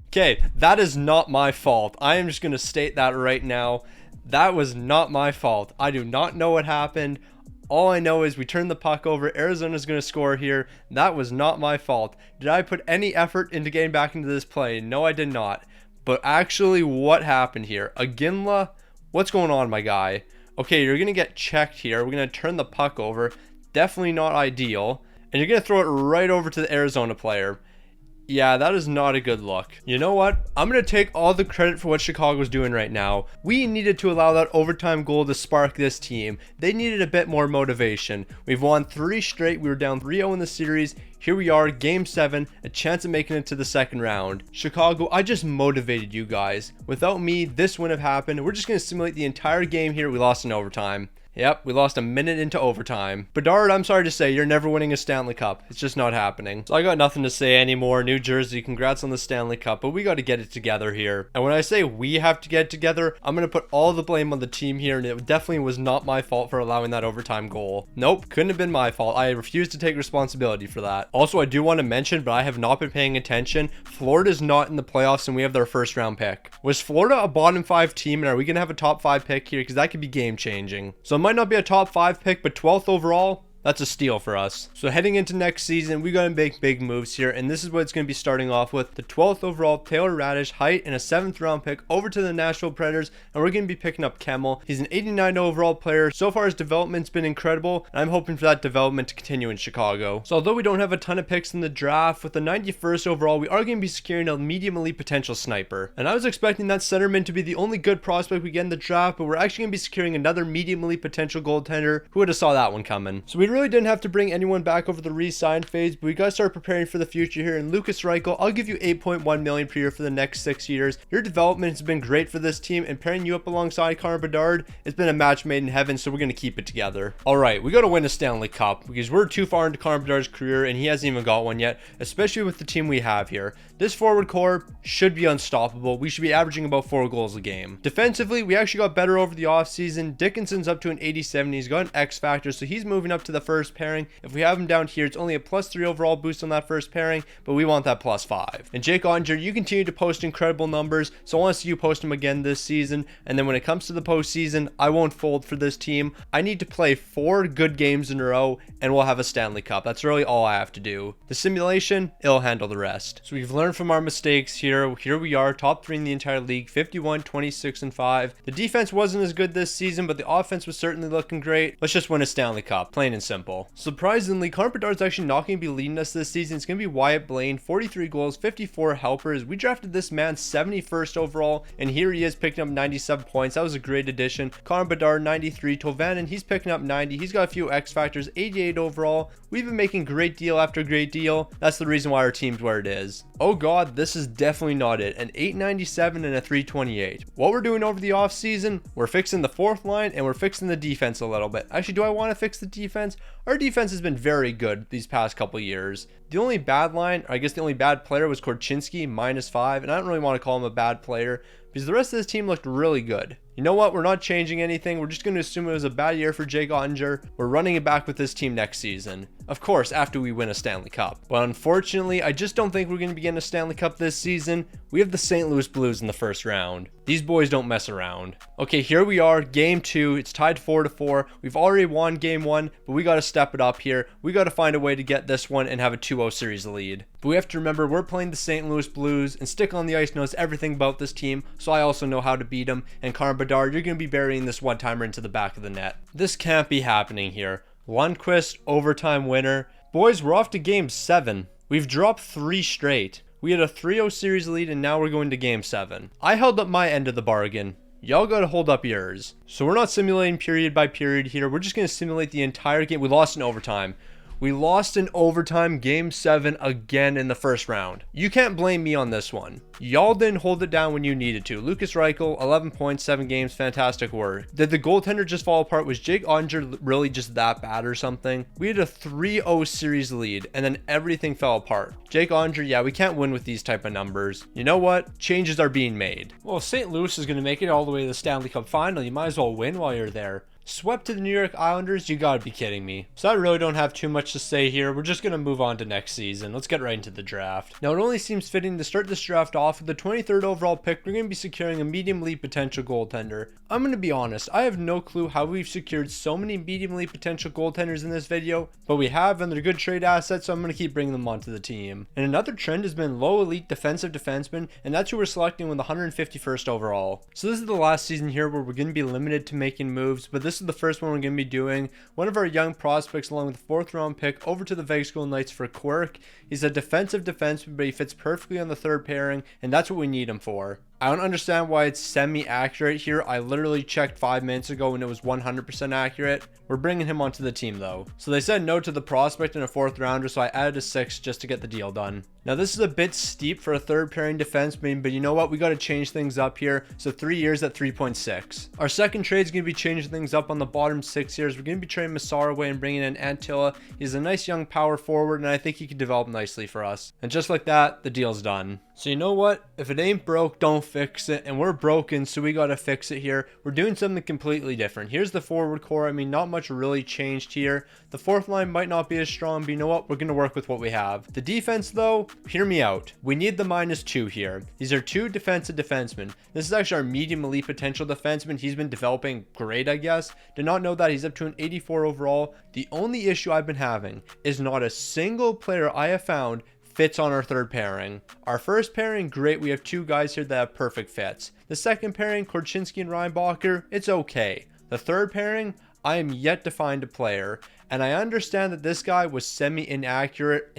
Okay, that is not my fault. I am just going to state that right now. That was not my fault. I do not know what happened. All I know is we turned the puck over. Arizona's going to score here. That was not my fault. Did I put any effort into getting back into this play? No, I did not. But actually, what happened here? Aginla? What's going on, my guy? Okay, you're going to get checked here. We're going to turn the puck over. Definitely not ideal. And you're going to throw it right over to the Arizona player. Yeah, that is not a good look. You know what? I'm going to take all the credit for what Chicago's doing right now. We needed to allow that overtime goal to spark this team. They needed a bit more motivation. We've won 3 straight. We were down 3-0 in the series. Here we are, game 7, a chance of making it to the second round. Chicago, I just motivated you guys. Without me, this wouldn't have happened. We're just going to simulate the entire game here. We lost in overtime. Yep, we lost a minute into overtime. Bedard, I'm sorry to say, you're never winning a Stanley Cup. It's just not happening. So I got nothing to say anymore. New Jersey, congrats on the Stanley Cup, but we got to get it together here. And when I say we have to get it together, I'm going to put all the blame on the team here, and it definitely was not my fault for allowing that overtime goal. Nope, couldn't have been my fault. I refuse to take responsibility for that. Also, I do want to mention, but I have not been paying attention, Florida's not in the playoffs, and we have their first round pick. Was Florida a bottom 5 team, and are we going to have a top 5 pick here? Because that could be game changing. So it might not be a top 5 pick, but 12th overall, that's a steal for us. So heading into next season, we got to make big moves here, and this is what it's going to be starting off with. The 12th overall, Taylor Radish, height, and a 7th round pick over to the Nashville Predators, and we're going to be picking up Kemmel. He's an 89 overall player. So far, his development's been incredible, and I'm hoping for that development to continue in Chicago. So although we don't have a ton of picks in the draft, with the 91st overall, we are going to be securing a medium elite potential sniper. And I was expecting that centerman to be the only good prospect we get in the draft, but we're actually going to be securing another medium elite potential goaltender. Who would have saw that one coming? So we really didn't have to bring anyone back over the re-sign phase, but we got to start preparing for the future here. And Lucas Reichel, I'll give you $8.1 million per year for the next 6 years. Your development has been great for this team, and pairing you up alongside Connor Bedard, it's been a match made in heaven, so we're going to keep it together. All right, we got to win a Stanley Cup because we're too far into Connor Bedard's career, and he hasn't even got one yet, especially with the team we have here. This forward core should be unstoppable. We should be averaging about 4 goals a game. Defensively, we actually got better over the offseason. Dickinson's up to an 87. He's got an X factor, so he's moving up to the first pairing. If we have him down here, it's only a +3 overall boost on that first pairing, but we want that +5. And Jake Ottinger, you continue to post incredible numbers, so I want to see you post them again this season. And then when it comes to the postseason, I won't fold for this team. I need to play 4 good games in a row, and we'll have a Stanley Cup. That's really all I have to do. The simulation, it'll handle the rest. So we've learned from our mistakes here. Here we are, top 3 in the entire league, 51, 26, and 5. The defense wasn't as good this season, but the offense was certainly looking great. Let's just win a Stanley Cup, plain and simple. Surprisingly, Connor Bedard's actually not going to be leading us this season. It's going to be Wyatt Blaine, 43 goals, 54 helpers. We drafted this man 71st overall, and here he is picking up 97 points. That was a great addition. Connor Bedard, 93. Tolvanen, he's picking up 90. He's got a few X factors, 88 overall. We've been making great deal after great deal. That's the reason why our team's where it is. Oh god, this is definitely not it. An 897 and a 328. What we're doing over the offseason, we're fixing the 4th line and we're fixing the defense a little bit. Actually, do I want to fix the defense? Our defense has been very good these past couple years. The only bad line, or I guess the only bad player, was Korchinski, -5, and I don't really want to call him a bad player because the rest of this team looked really good. You know what? We're not changing anything. We're just going to assume it was a bad year for Jake Ottinger. We're running it back with this team next season. Of course, after we win a Stanley Cup. But unfortunately, I just don't think we're going to be getting a Stanley Cup this season. We have the St. Louis Blues in the first round. These boys don't mess around. Okay, here we are, game 2. It's tied 4-4. We've already won game 1, but we got to step it up here. We got to find a way to get this one and have a 2-0 series lead. But we have to remember, we're playing the St. Louis Blues, and Stick on the Ice knows everything about this team, so I also know how to beat them. And Connor Bedard, you're going to be burying this one-timer into the back of the net. This can't be happening here. Lundqvist, overtime winner. Boys, we're off to game 7. We've dropped 3 straight. We had a 3-0 series lead, and now we're going to game 7. I held up my end of the bargain. Y'all gotta hold up yours. So we're not simulating period by period here. We're just gonna simulate the entire game. We lost in overtime. We lost in overtime game 7 again in the first round. You can't blame me on this one. Y'all didn't hold it down when you needed to. Lucas Reichel, 11 points, 7 games, fantastic work. Did the goaltender just fall apart? Was Jake Onger really just that bad or something? We had a 3-0 series lead and then everything fell apart. Jake Onger, yeah, we can't win with these type of numbers. You know what? Changes are being made. Well, if St. Louis is going to make it all the way to the Stanley Cup final, you might as well win while you're there. Swept to the New York Islanders? You gotta be kidding me. So I really don't have too much to say here. We're just gonna move on to next season. Let's get right into the draft. Now, it only seems fitting to start this draft off with the 23rd overall pick. We're gonna be securing a medium elite potential goaltender. I'm gonna be honest, I have no clue how we've secured so many medium elite potential goaltenders in this video, but we have, and they're good trade assets, so I'm gonna keep bringing them onto the team. And another trend has been low elite defensive defensemen, and that's who we're selecting with the 151st overall. So this is the last season here where we're gonna be limited to making moves, but this is the first one we're going to be doing. One of our young prospects along with the 4th round pick over to the Vegas Golden Knights for Quirk. He's a defensive defenseman, but he fits perfectly on the 3rd pairing, and that's what we need him for. I don't understand why it's semi-accurate here. I literally checked 5 minutes ago and it was 100% accurate. We're bringing him onto the team though. So they said no to the prospect in a 4th rounder, so I added a 6th just to get the deal done. Now this is a bit steep for a 3rd pairing defenseman, but you know what? We got to change things up here. So 3 years at 3.6. Our second trade is going to be changing things up on the bottom 6 years. We're going to be trading Massar away and bringing in Antilla. He's a nice young power forward, and I think he can develop nicely for us. And just like that, the deal's done. So you know what? If it ain't broke, don't fix it. And we're broken, so we got to fix it here. We're doing something completely different. Here's the forward core. I mean, not much really changed here. The 4th line might not be as strong, but you know what? We're going to work with what we have. The defense, though, hear me out. We need the -2 here. These are 2 defensive defensemen. This is actually our medium elite potential defenseman. He's been developing great, I guess. Did not know that. He's up to an 84 overall. The only issue I've been having is not a single player I have found fits on our 3rd pairing. Our 1st pairing, great. We have 2 guys here that have perfect fits. The 2nd pairing, Korchinski and Reinbacher, it's okay. The 3rd pairing, I am yet to find a player. And I understand that this guy was inaccurate,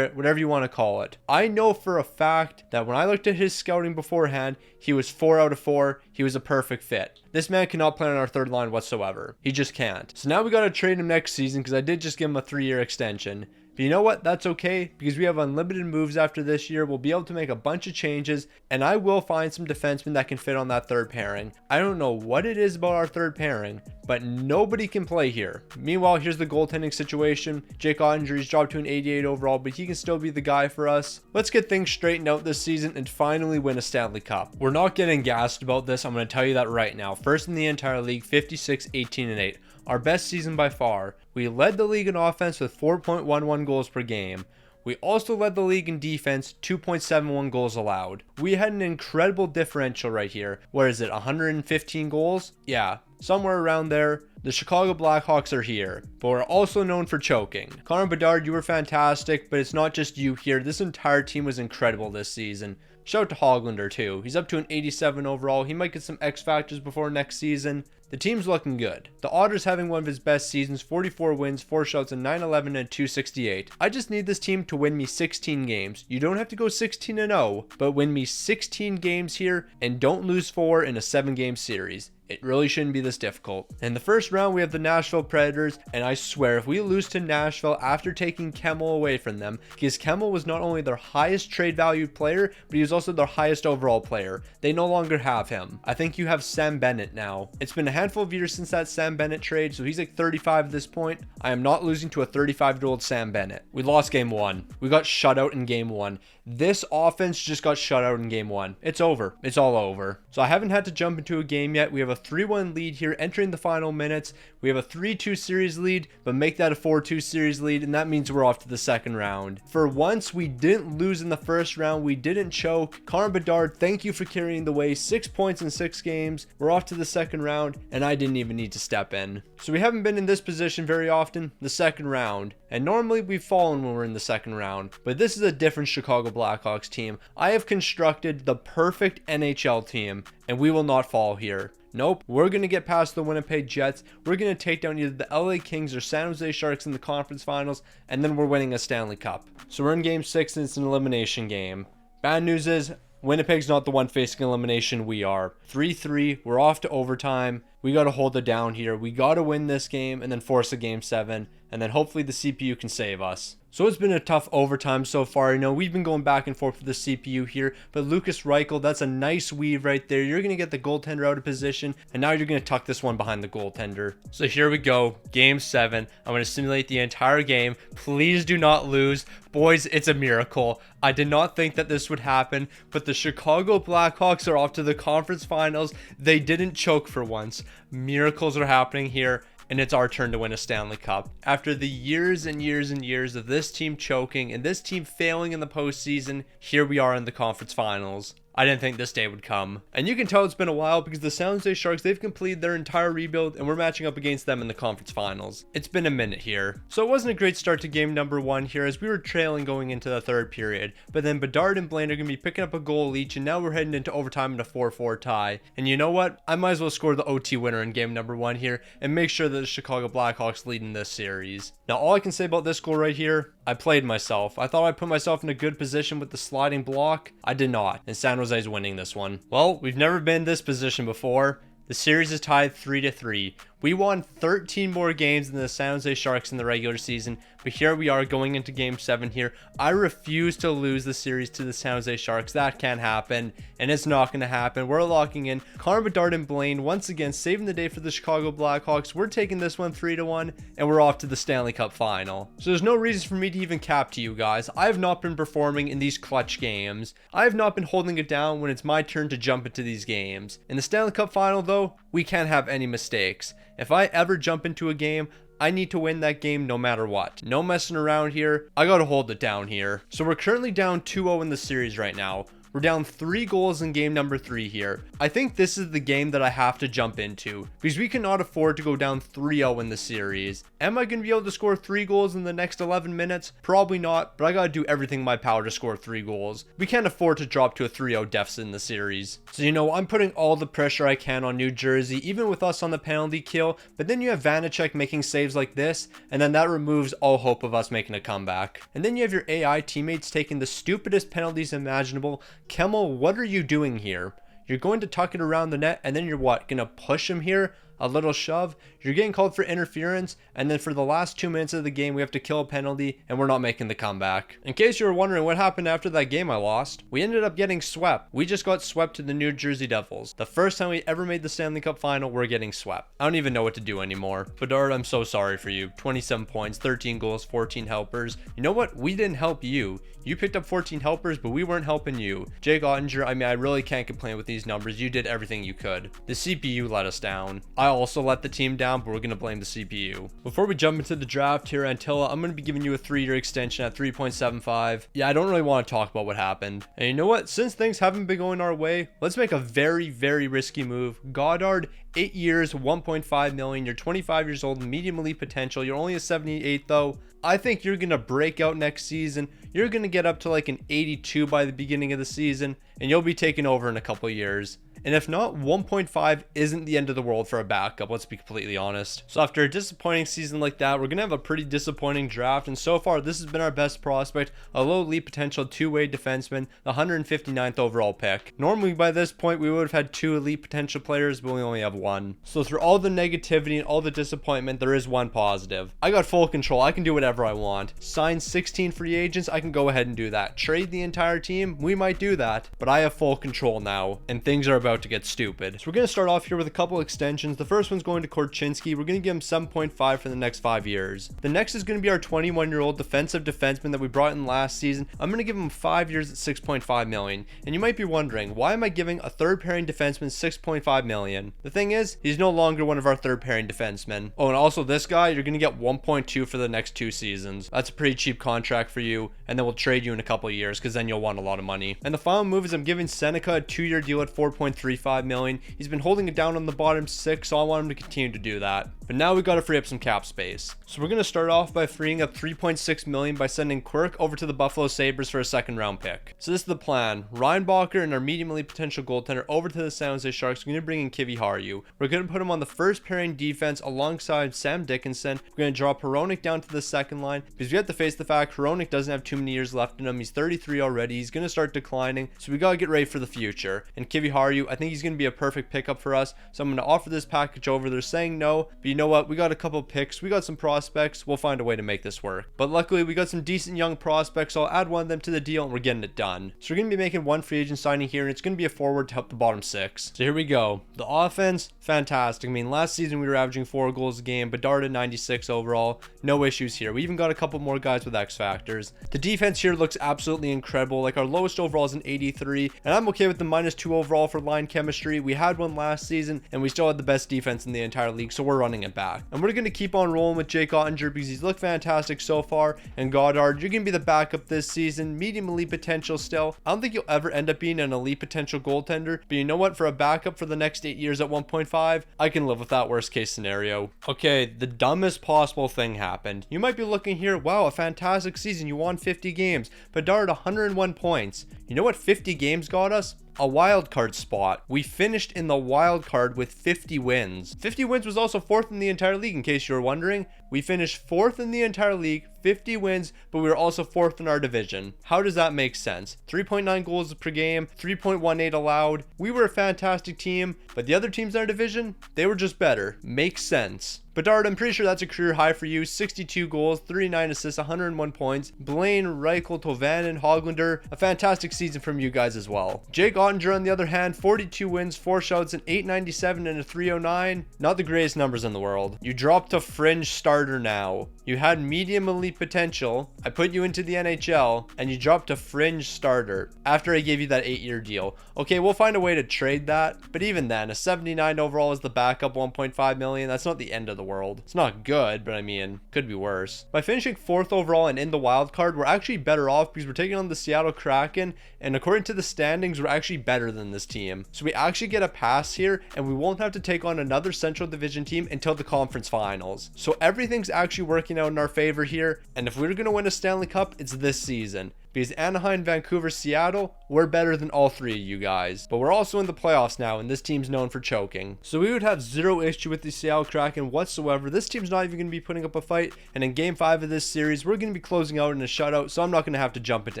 whatever you want to call it. I know for a fact that when I looked at his scouting beforehand, he was 4 out of 4. He was a perfect fit. This man cannot play on our 3rd line whatsoever. He just can't. So now we got to trade him next season because I did just give him a 3-year extension. But you know what? That's okay because we have unlimited moves after this year. We'll be able to make a bunch of changes, and I will find some defensemen that can fit on that 3rd pairing. I don't know what it is about our 3rd pairing, but nobody can play here. Meanwhile, here's the goaltending situation. Jake Onger dropped to an 88 overall, but he can still be the guy for us. Let's get things straightened out this season and finally win a Stanley Cup. We're not getting gassed about this. I'm going to tell you that right now. First in the entire league, 56, 18, and 8. Our best season by far. We led the league in offense with 4.11 goals per game. We also led the league in defense, 2.71 goals allowed. We had an incredible differential right here. Where is it, 115 goals? Yeah, somewhere around there. The Chicago Blackhawks are here, but we're also known for choking. Connor Bedard, you were fantastic, but it's not just you here. This entire team was incredible this season. Shout out to Hoglander too. He's up to an 87 overall. He might get some X factors before next season. The team's looking good. The Otter's having one of his best seasons, 44 wins, 4 shouts, and 911 and 268. I just need this team to win me 16 games. You don't have to go 16-0, but win me 16 games here and don't lose 4 in a 7-game series. It really shouldn't be this difficult. In the first round, we have the Nashville Predators, and I swear if we lose to Nashville after taking Kemmel away from them, because Kemmel was not only their highest trade value player, but he was also their highest overall player. They no longer have him. I think you have Sam Bennett now. It's been a handful of years since that Sam Bennett trade, so he's like 35 at this point. I am not losing to a 35-year-old Sam Bennett. We lost game 1. We got shut out in game 1. This offense just got shut out in game 1. It's over. It's all over. So I haven't had to jump into a game yet. We have a 3-1 lead here entering the final minutes. We have a 3-2 series lead, but make that a 4-2 series lead, and that means we're off to the second round. For once, we didn't lose in the first round. We didn't choke. Connor Bedard, thank you for carrying the way. 6 points in 6 games. We're off to the second round, and I didn't even need to step in. So we haven't been in this position very often, the second round. And normally we've fallen when we're in the second round, but this is a different Chicago Blackhawks team. I have constructed the perfect NHL team, and we will not fall here. Nope, we're going to get past the Winnipeg Jets. We're going to take down either the LA Kings or San Jose Sharks in the conference finals, and then we're winning a Stanley Cup. So we're in game 6, and it's an elimination game. Bad news is, Winnipeg's not the one facing elimination, we are. 3-3, we're off to overtime. We got to hold it down here. We got to win this game and then force a game 7, and then hopefully the CPU can save us. So it's been a tough overtime so far. You know, we've been going back and forth with the CPU here, but Lucas Reichel, that's a nice weave right there. You're going to get the goaltender out of position, and now you're going to tuck this one behind the goaltender. So here we go, game 7. I'm going to simulate the entire game. Please do not lose. Boys, it's a miracle. I did not think that this would happen, but the Chicago Blackhawks are off to the conference finals. They didn't choke for once. Miracles are happening here. And it's our turn to win a Stanley Cup. After the years and years and years of this team choking and this team failing in the postseason, here we are in the conference finals. I didn't think this day would come. And you can tell it's been a while because the San Jose Sharks, they've completed their entire rebuild and we're matching up against them in the conference finals. It's been a minute here. So it wasn't a great start to game number 1 here as we were trailing going into the third period. But then Bedard and Blaine are going to be picking up a goal each, and now we're heading into overtime in a 4-4 tie. And you know what? I might as well score the OT winner in game number 1 here and make sure that the Chicago Blackhawks lead in this series. Now all I can say about this goal right here, I played myself. I thought I put myself in a good position with the sliding block. I did not. And San Jose's winning this one. Well, we've never been in this position before. The series is tied 3-3. We won 13 more games than the San Jose Sharks in the regular season, but here we are going into game 7 here. I refuse to lose the series to the San Jose Sharks. That can't happen, and it's not going to happen. We're locking in Connor Bedard and Blaine once again, saving the day for the Chicago Blackhawks. We're taking this one 3-1, and we're off to the Stanley Cup final. So there's no reason for me to even cap to you guys. I have not been performing in these clutch games. I have not been holding it down when it's my turn to jump into these games. In the Stanley Cup final though, we can't have any mistakes. If I ever jump into a game, I need to win that game no matter what. No messing around here. I gotta hold it down here. So we're currently down 2-0 in the series right now. We're down 3 goals in game number 3 here. I think this is the game that I have to jump into because we cannot afford to go down 3-0 in the series. Am I going to be able to score 3 goals in the next 11 minutes? Probably not, but I got to do everything in my power to score 3 goals. We can't afford to drop to a 3-0 deficit in the series. So, you know, I'm putting all the pressure I can on New Jersey, even with us on the penalty kill, but then you have Vanacek making saves like this, and then that removes all hope of us making a comeback. And then you have your AI teammates taking the stupidest penalties imaginable. Kemmel, what are you doing here? You're going to tuck it around the net, and then you're what? Gonna push him here? A little shove? You're getting called for interference, and then for the last 2 minutes of the game, we have to kill a penalty, and we're not making the comeback. In case you were wondering what happened after that game I lost, we ended up getting swept. We just got swept to the New Jersey Devils. The first time we ever made the Stanley Cup final, we're getting swept. I don't even know what to do anymore. Bedard, I'm so sorry for you. 27 points, 13 goals, 14 helpers. You know what? We didn't help you. You picked up 14 helpers, but we weren't helping you. Jake Ottinger, I mean, I really can't complain with these numbers. You did everything you could. The CPU let us down. I also let the team down, but we're going to blame the CPU. Before we jump into the draft here, Antilla, I'm going to be giving you a 3-year extension at 3.75. Yeah, I don't really want to talk about what happened. And you know what? Since things haven't been going our way, let's make a very, very risky move. Goddard, 8 years, 1.5 million. You're 25 years old, medium elite potential. You're only a 78 though. I think you're going to break out next season. You're going to get up to like an 82 by the beginning of the season, and you'll be taking over in a couple of years. And if not, 1.5 isn't the end of the world for a backup, let's be completely honest. So after a disappointing season like that, we're going to have a pretty disappointing draft. And so far, this has been our best prospect, a low elite potential two-way defenseman, the 159th overall pick. Normally by this point, we would have had 2 elite potential players, but we only have 1. So through all the negativity and all the disappointment, there is one positive. I got full control. I can do whatever I want. Sign 16 free agents, I can go ahead and do that. Trade the entire team, we might do that. But I have full control now, and things are about about to get stupid. So we're going to start off here with a couple extensions. The first one's going to Korchinski. We're going to give him 7.5 for the next 5 years. The next is going to be our 21-year-old defensive defenseman that we brought in last season. I'm going to give him 5 years at 6.5 million. And you might be wondering, why am I giving a third pairing defenseman 6.5 million? The thing is, he's no longer one of our third pairing defensemen. Oh, and also this guy, you're going to get 1.2 for the next 2 seasons. That's a pretty cheap contract for you, and then we'll trade you in a couple of years because then you'll want a lot of money. And the final move is I'm giving Seneca a 2-year deal at 4.35 million. He's been holding it down on the bottom 6, so I want him to continue to do that. But now we've got to free up some cap space. So we're going to start off by freeing up 3.6 million by sending Quirk over to the Buffalo Sabres for a second round pick. So this is the plan. Reinbacher and our medium elite potential goaltender over to the San Jose Sharks. We're going to bring in Kivi Haru. We're going to put him on the first pairing defense alongside Sam Dickinson. We're going to draw Peronic down to the second line because we have to face the fact Peronic doesn't have too many years left in him. He's 33 already. He's going to start declining. So we got to get ready for the future. And Kivi Haru, I think he's going to be a perfect pickup for us. So I'm going to offer this package over. They're saying no, but you know what? We got a couple picks. We got some prospects. We'll find a way to make this work. But luckily, we got some decent young prospects. So I'll add one of them to the deal and we're getting it done. So we're going to be making one free agent signing here, and it's going to be a forward to help the bottom 6. So here we go. The offense, fantastic. I mean, last season we were averaging 4 goals a game. Bedard at 96 overall. No issues here. We even got a couple more guys with X factors. The defense here looks absolutely incredible. Like, our lowest overall is an 83, and I'm okay with the -2 overall for line chemistry. We had one last season, and we still had the best defense in the entire league, so we're running it back. And we're going to keep on rolling with Jake Ottinger because he's looked fantastic so far. And Goddard, you're going to be the backup this season. Medium elite potential still. I don't think you'll ever end up being an elite potential goaltender, but you know what? For a backup for the next 8 years at 1.5, I can live with that worst case scenario. Okay, the dumbest possible thing happened. You might be looking here, wow, a fantastic season. You won 50 games. Bedard 101 points. You know what 50 games got us? A wild card spot. We finished in the wild card with 50 wins. 50 wins was also 4th in the entire league, in case you were wondering. We finished 4th in the entire league, 50 wins, but we were also 4th in our division. How does that make sense? 3.9 goals per game, 3.18 allowed. We were a fantastic team, but the other teams in our division, they were just better. Makes sense. Bedard, I'm pretty sure that's a career high for you. 62 goals, 39 assists, 101 points. Blaine, Reichel, Tovanen, Hoglander, a fantastic season from you guys as well. Jake Ottinger, on the other hand, 42 wins, 4 shouts, an 897 and a 309. Not the greatest numbers in the world. You dropped to fringe starter now. You had medium elite potential. I put you into the NHL, and you dropped to fringe starter after I gave you that 8-year deal. Okay, we'll find a way to trade that, but even then, a 79 overall is the backup, 1.5 million. That's not the end of the world. It's not good, but I mean, could be worse. By finishing 4th overall and in the wild card, we're actually better off because we're taking on the Seattle Kraken, and according to the standings, we're actually better than this team. So we actually get a pass here, and we won't have to take on another Central Division team until the conference finals. So everything's actually working out in our favor here, and if we're going to win a Stanley Cup, it's this season. Because Anaheim, Vancouver, Seattle, we're better than all 3 of you guys. But we're also in the playoffs now, and this team's known for choking. So we would have 0 issue with the Seattle Kraken whatsoever. This team's not even going to be putting up a fight. And in Game 5 of this series, we're going to be closing out in a shutout, so I'm not going to have to jump into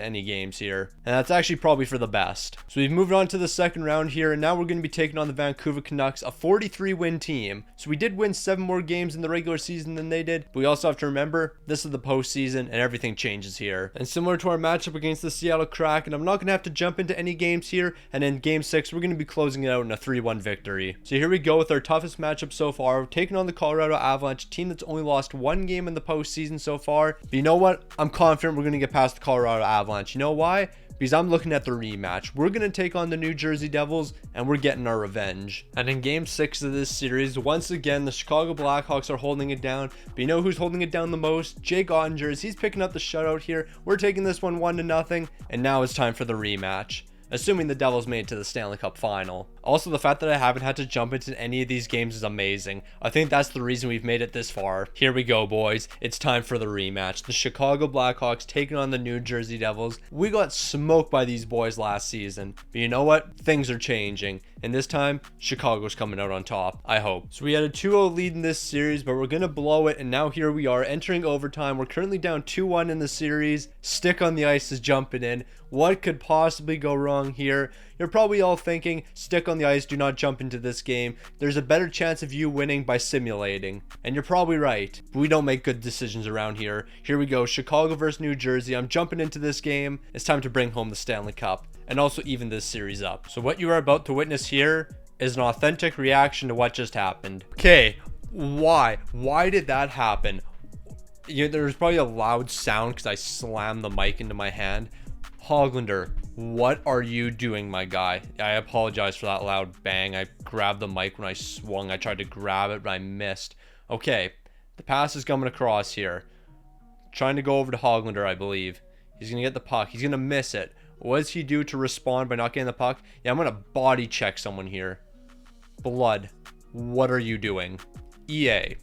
any games here. And that's actually probably for the best. So we've moved on to the second round here, and now we're going to be taking on the Vancouver Canucks, a 43-win team. So we did win 7 more games in the regular season than they did, but we also have to remember, this is the postseason, and everything changes here. And similar to our match against the Seattle Kraken, I'm not going to have to jump into any games here, and in Game 6 we're going to be closing it out in a 3-1 victory. So here we go with our toughest matchup so far. We're taking on the Colorado Avalanche, a team that's only lost 1 game in the postseason so far. But you know what? I'm confident we're going to get past the Colorado Avalanche. You know why? Because I'm looking at the rematch. We're going to take on the New Jersey Devils, and we're getting our revenge. And in Game 6 of this series, once again, the Chicago Blackhawks are holding it down. But you know who's holding it down the most? Jake Ottinger. He's picking up the shutout here. We're taking this one 1-0, and now it's time for the rematch. Assuming the Devils made it to the Stanley Cup final. Also, the fact that I haven't had to jump into any of these games is amazing. I think that's the reason we've made it this far. Here we go, boys. It's time for the rematch. The Chicago Blackhawks taking on the New Jersey Devils. We got smoked by these boys last season. But you know what? Things are changing. And this time, Chicago's coming out on top. I hope. So we had a 2-0 lead in this series, but we're going to blow it. And now here we are entering overtime. We're currently down 2-1 in the series. Stick on the ice is jumping in. What could possibly go wrong here? you're probably all thinking, stick on the ice, do not jump into this game. There's a better chance of you winning by simulating. And you're probably right. But we don't make good decisions around here. Here we go, Chicago versus New Jersey. I'm jumping into this game. It's time to bring home the Stanley Cup and also even this series up. So what you are about to witness here is an authentic reaction to what just happened. Okay, why did that happen? There's probably a loud sound because I slammed the mic into my hand. Hoglander, what are you doing, my guy? I apologize for that loud bang. I grabbed the mic when I swung. I tried to grab it, but I missed. Okay, the pass is coming across here. Trying to go over to Hoglander, I believe. He's going to get the puck. He's going to miss it. What does he do to respond by not getting the puck? Yeah, I'm going to body check someone here. Blood, what are you doing? EA,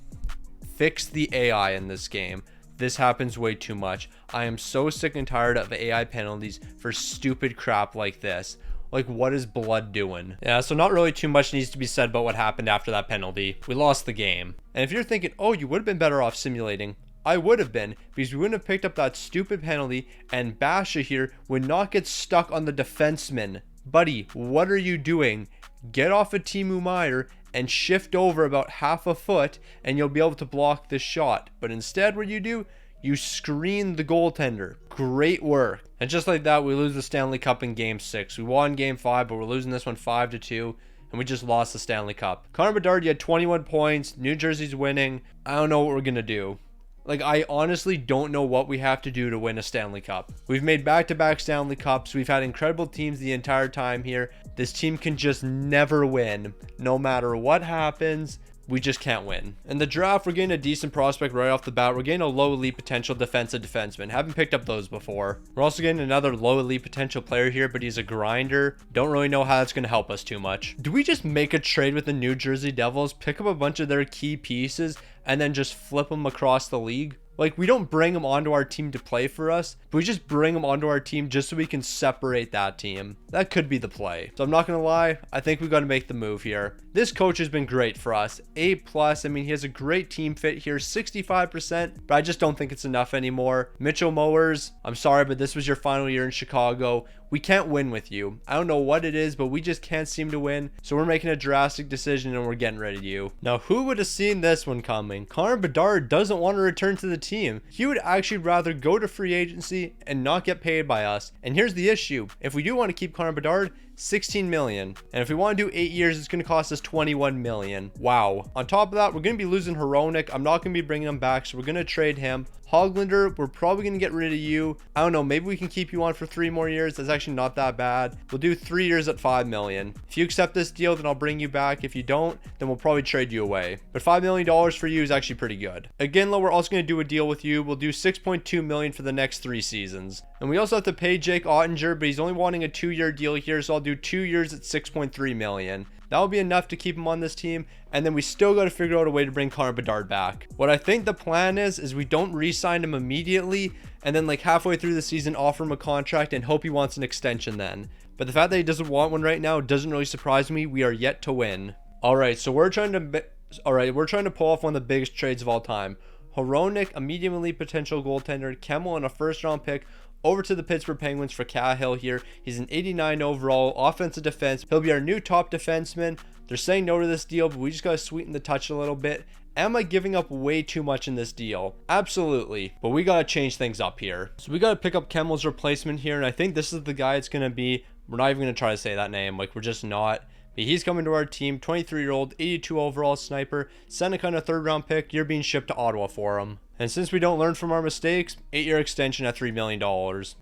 fix the AI in this game. This happens way too much. I am so sick and tired of AI penalties for stupid crap like this. Like, what is Blood doing? Yeah, so not really too much needs to be said about what happened after that penalty. We lost the game. And if you're thinking, oh, you would have been better off simulating, I would have been, because we wouldn't have picked up that stupid penalty, and Basha here would not get stuck on the defenseman. Buddy, what are you doing? Get off of Timo Meier and shift over about half a foot, and you'll be able to block this shot. But instead, what do? You screen the goaltender. Great work. And just like that, we lose the Stanley Cup in Game 6. We won Game 5, but we're losing this one 5-2. And we just lost the Stanley Cup. Connor Bedard, you had 21 points. New Jersey's winning. I don't know what we're going to do. Like, I honestly don't know what we have to do to win a Stanley Cup. We've made back-to-back Stanley Cups. We've had incredible teams the entire time here. This team can just never win. No matter what happens, we just can't win. In the draft, we're getting a decent prospect right off the bat. We're getting a low elite potential defensive defenseman. Haven't picked up those before. We're also getting another low elite potential player here, but he's a grinder. Don't really know how that's going to help us too much. Do we just make a trade with the New Jersey Devils, pick up a bunch of their key pieces, and then just flip them across the league? Like, we don't bring them onto our team to play for us, but we just bring them onto our team just so we can separate that team. That could be the play. So I'm not going to lie, I think we got to make the move here. This coach has been great for us. A+, I mean, he has a great team fit here, 65%, but I just don't think it's enough anymore. Mitchell Mowers, I'm sorry, but this was your final year in Chicago. We can't win with you. I don't know what it is, but we just can't seem to win. So we're making a drastic decision and we're getting rid of you. Now, who would have seen this one coming? Connor Bedard doesn't want to return to the team. He would actually rather go to free agency and not get paid by us. And here's the issue. If we do want to keep Connor Bedard, 16 million. And if we want to do 8 years, it's going to cost us 21 million. Wow. On top of that, we're going to be losing Hronek. I'm not going to be bringing him back, so we're going to trade him. Hoglander, we're probably going to get rid of you. I don't know, maybe we can keep you on for 3 more years. That's actually not that bad. We'll do 3 years at 5 million. If you accept this deal, then I'll bring you back. If you don't, then we'll probably trade you away. But $5 million for you is actually pretty good. Again, we're also going to do a deal with you. We'll do 6.2 million for the next 3 seasons. And we also have to pay Jake Ottinger, but he's only wanting a 2-year deal here, so I'll do 2 years at 6.3 million. That will be enough to keep him on this team, and then we still got to figure out a way to bring Connor Bedard back. What I think the plan is we don't re-sign him immediately, and then like halfway through the season offer him a contract and hope he wants an extension then. But the fact that he doesn't want one right now doesn't really surprise me. We are yet to win. Alright, so we're trying to pull off one of the biggest trades of all time. Hronek, a medium elite potential goaltender, Kemmel, and a first-round pick over to the Pittsburgh Penguins for Cahill here. He's an 89 overall, offensive defense. He'll be our new top defenseman. They're saying no to this deal, but we just got to sweeten the touch a little bit. Am I giving up way too much in this deal? Absolutely, but we got to change things up here. So we got to pick up Kemmel's replacement here, and I think this is the guy it's going to be. We're not even going to try to say that name. Like, we're just not. But he's coming to our team, 23-year-old, 82 overall sniper, Seneca on a 3rd-round pick. You're being shipped to Ottawa for him. And since we don't learn from our mistakes, 8-year extension at $3 million.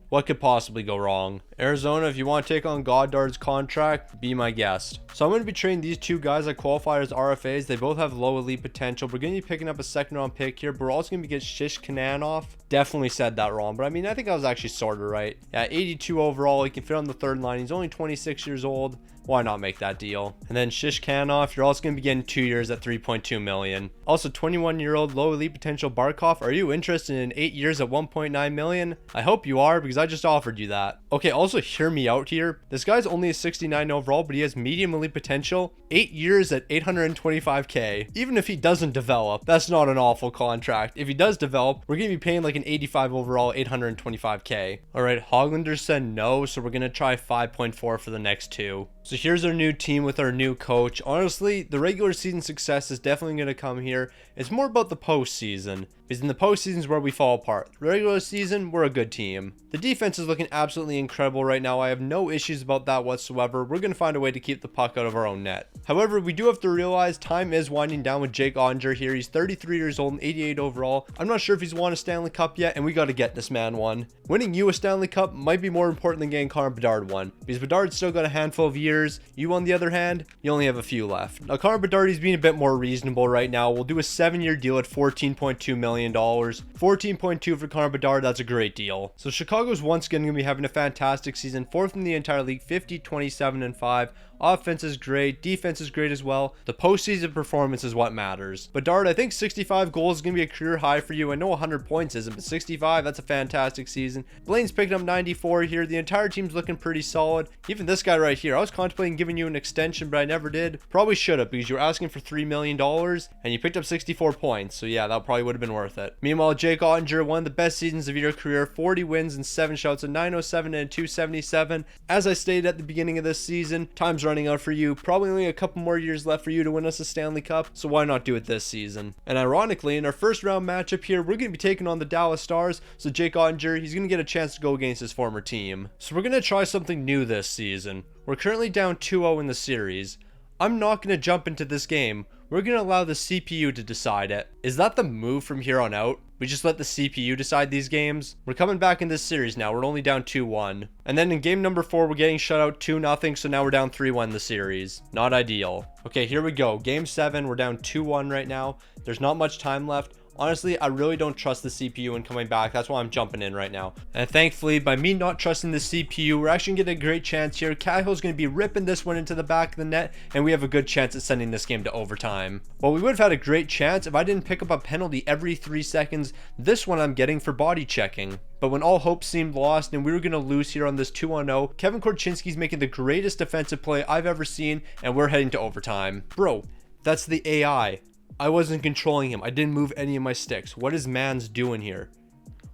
What could possibly go wrong? Arizona, if you want to take on Goddard's contract, be my guest. So I'm going to be trading these 2 guys that qualify as RFAs. They both have low elite potential. We're going to be picking up a 2nd-round pick here, but we're also going to get Shish Kananoff. Definitely said that wrong, but I mean, I think I was actually sort of right. Yeah, 82 overall. He can fit on the 3rd line. He's only 26 years old. Why not make that deal? And then Shishkanov, you're also going to be getting 2 years at $3.2 million. Also, 21-year-old low elite potential Barkov Shishnikov, are you interested in 8 years at 1.9 million? I hope you are, because I just offered you that. Okay, also hear me out here. This guy's only a 69 overall, but he has medium elite potential. 8 years at 825k. Even if he doesn't develop, that's not an awful contract. If he does develop, we're going to be paying like an 85 overall, 825k. All right, Hoglander said no, so we're going to try 5.4 for the next two. So here's our new team with our new coach. Honestly, the regular season success is definitely going to come here. It's more about the postseason, because in the postseason is where we fall apart. The regular season, we're a good team. The defense is looking absolutely incredible right now. I have no issues about that whatsoever. We're going to find a way to keep the puck out of our own net. However, we do have to realize time is winding down with Jake Ottinger here. He's 33 years old and 88 overall. I'm not sure if he's won a Stanley Cup yet, and we got to get this man one. Winning you a Stanley Cup might be more important than getting Connor Bedard one, because Bedard's still got a handful of years. You, on the other hand, you only have a few left. Now, Connor Bedard, he's being a bit more reasonable right now. We'll do a 7-year deal at $14.2 million. 14.2 for Connor Bedard, that's a great deal. So Chicago's once again going to be having a fantastic season. 4th in the entire league, 50, 27, and 5. Offense is great. Defense is great as well. The postseason performance is what matters. Bedard, I think 65 goals is going to be a career high for you. I know 100 points isn't, but 65, that's a fantastic season. Blaine's picking up 94 here. The entire team's looking pretty solid. Even this guy right here, I was contemplating giving you an extension, but I never did. Probably should have, because you were asking for $3 million and you picked up 64 points. So yeah, that probably would have been worth it. Meanwhile, Jake Ottinger, one of the best seasons of your career, 40 wins and 7 shouts, a 907 and a 277. As I stated at the beginning of this season, time's running out for you. Probably only a couple more years left for you to win us a Stanley Cup, so why not do it this season? And ironically, in our first round matchup here, we're going to be taking on the Dallas Stars, so Jake Ottinger, he's going to get a chance to go against his former team. So we're going to try something new this season. We're currently down 2-0 in the series. I'm not going to jump into this game. We're going to allow the CPU to decide it. Is that the move from here on out? We just let the CPU decide these games? We're coming back in this series now. We're only down 2-1. And then in game number 4, we're getting shut out 2-0. So now we're down 3-1 in the series. Not ideal. Okay, here we go. Game 7, we're down 2-1 right now. There's not much time left. Honestly, I really don't trust the CPU in coming back. That's why I'm jumping in right now. And thankfully, by me not trusting the CPU, we're actually getting a great chance here. Cahill's going to be ripping this one into the back of the net, and we have a good chance at sending this game to overtime. Well, we would have had a great chance if I didn't pick up a penalty every 3 seconds. This one I'm getting for body checking. But when all hope seemed lost and we were going to lose here on this 2-0, Kevin Korchinski's making the greatest defensive play I've ever seen, and we're heading to overtime. Bro, that's the AI. I wasn't controlling him. I didn't move any of my sticks. What is Mans doing here?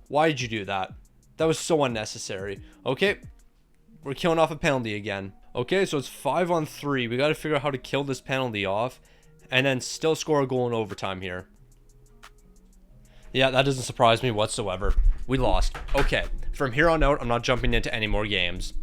Why did you do that? That was so unnecessary. Okay, we're killing off a penalty again. Okay, so it's 5-on-3. We got to figure out how to kill this penalty off and then still score a goal in overtime here. Yeah, that doesn't surprise me whatsoever. We lost. Okay, from here on out, I'm not jumping into any more games.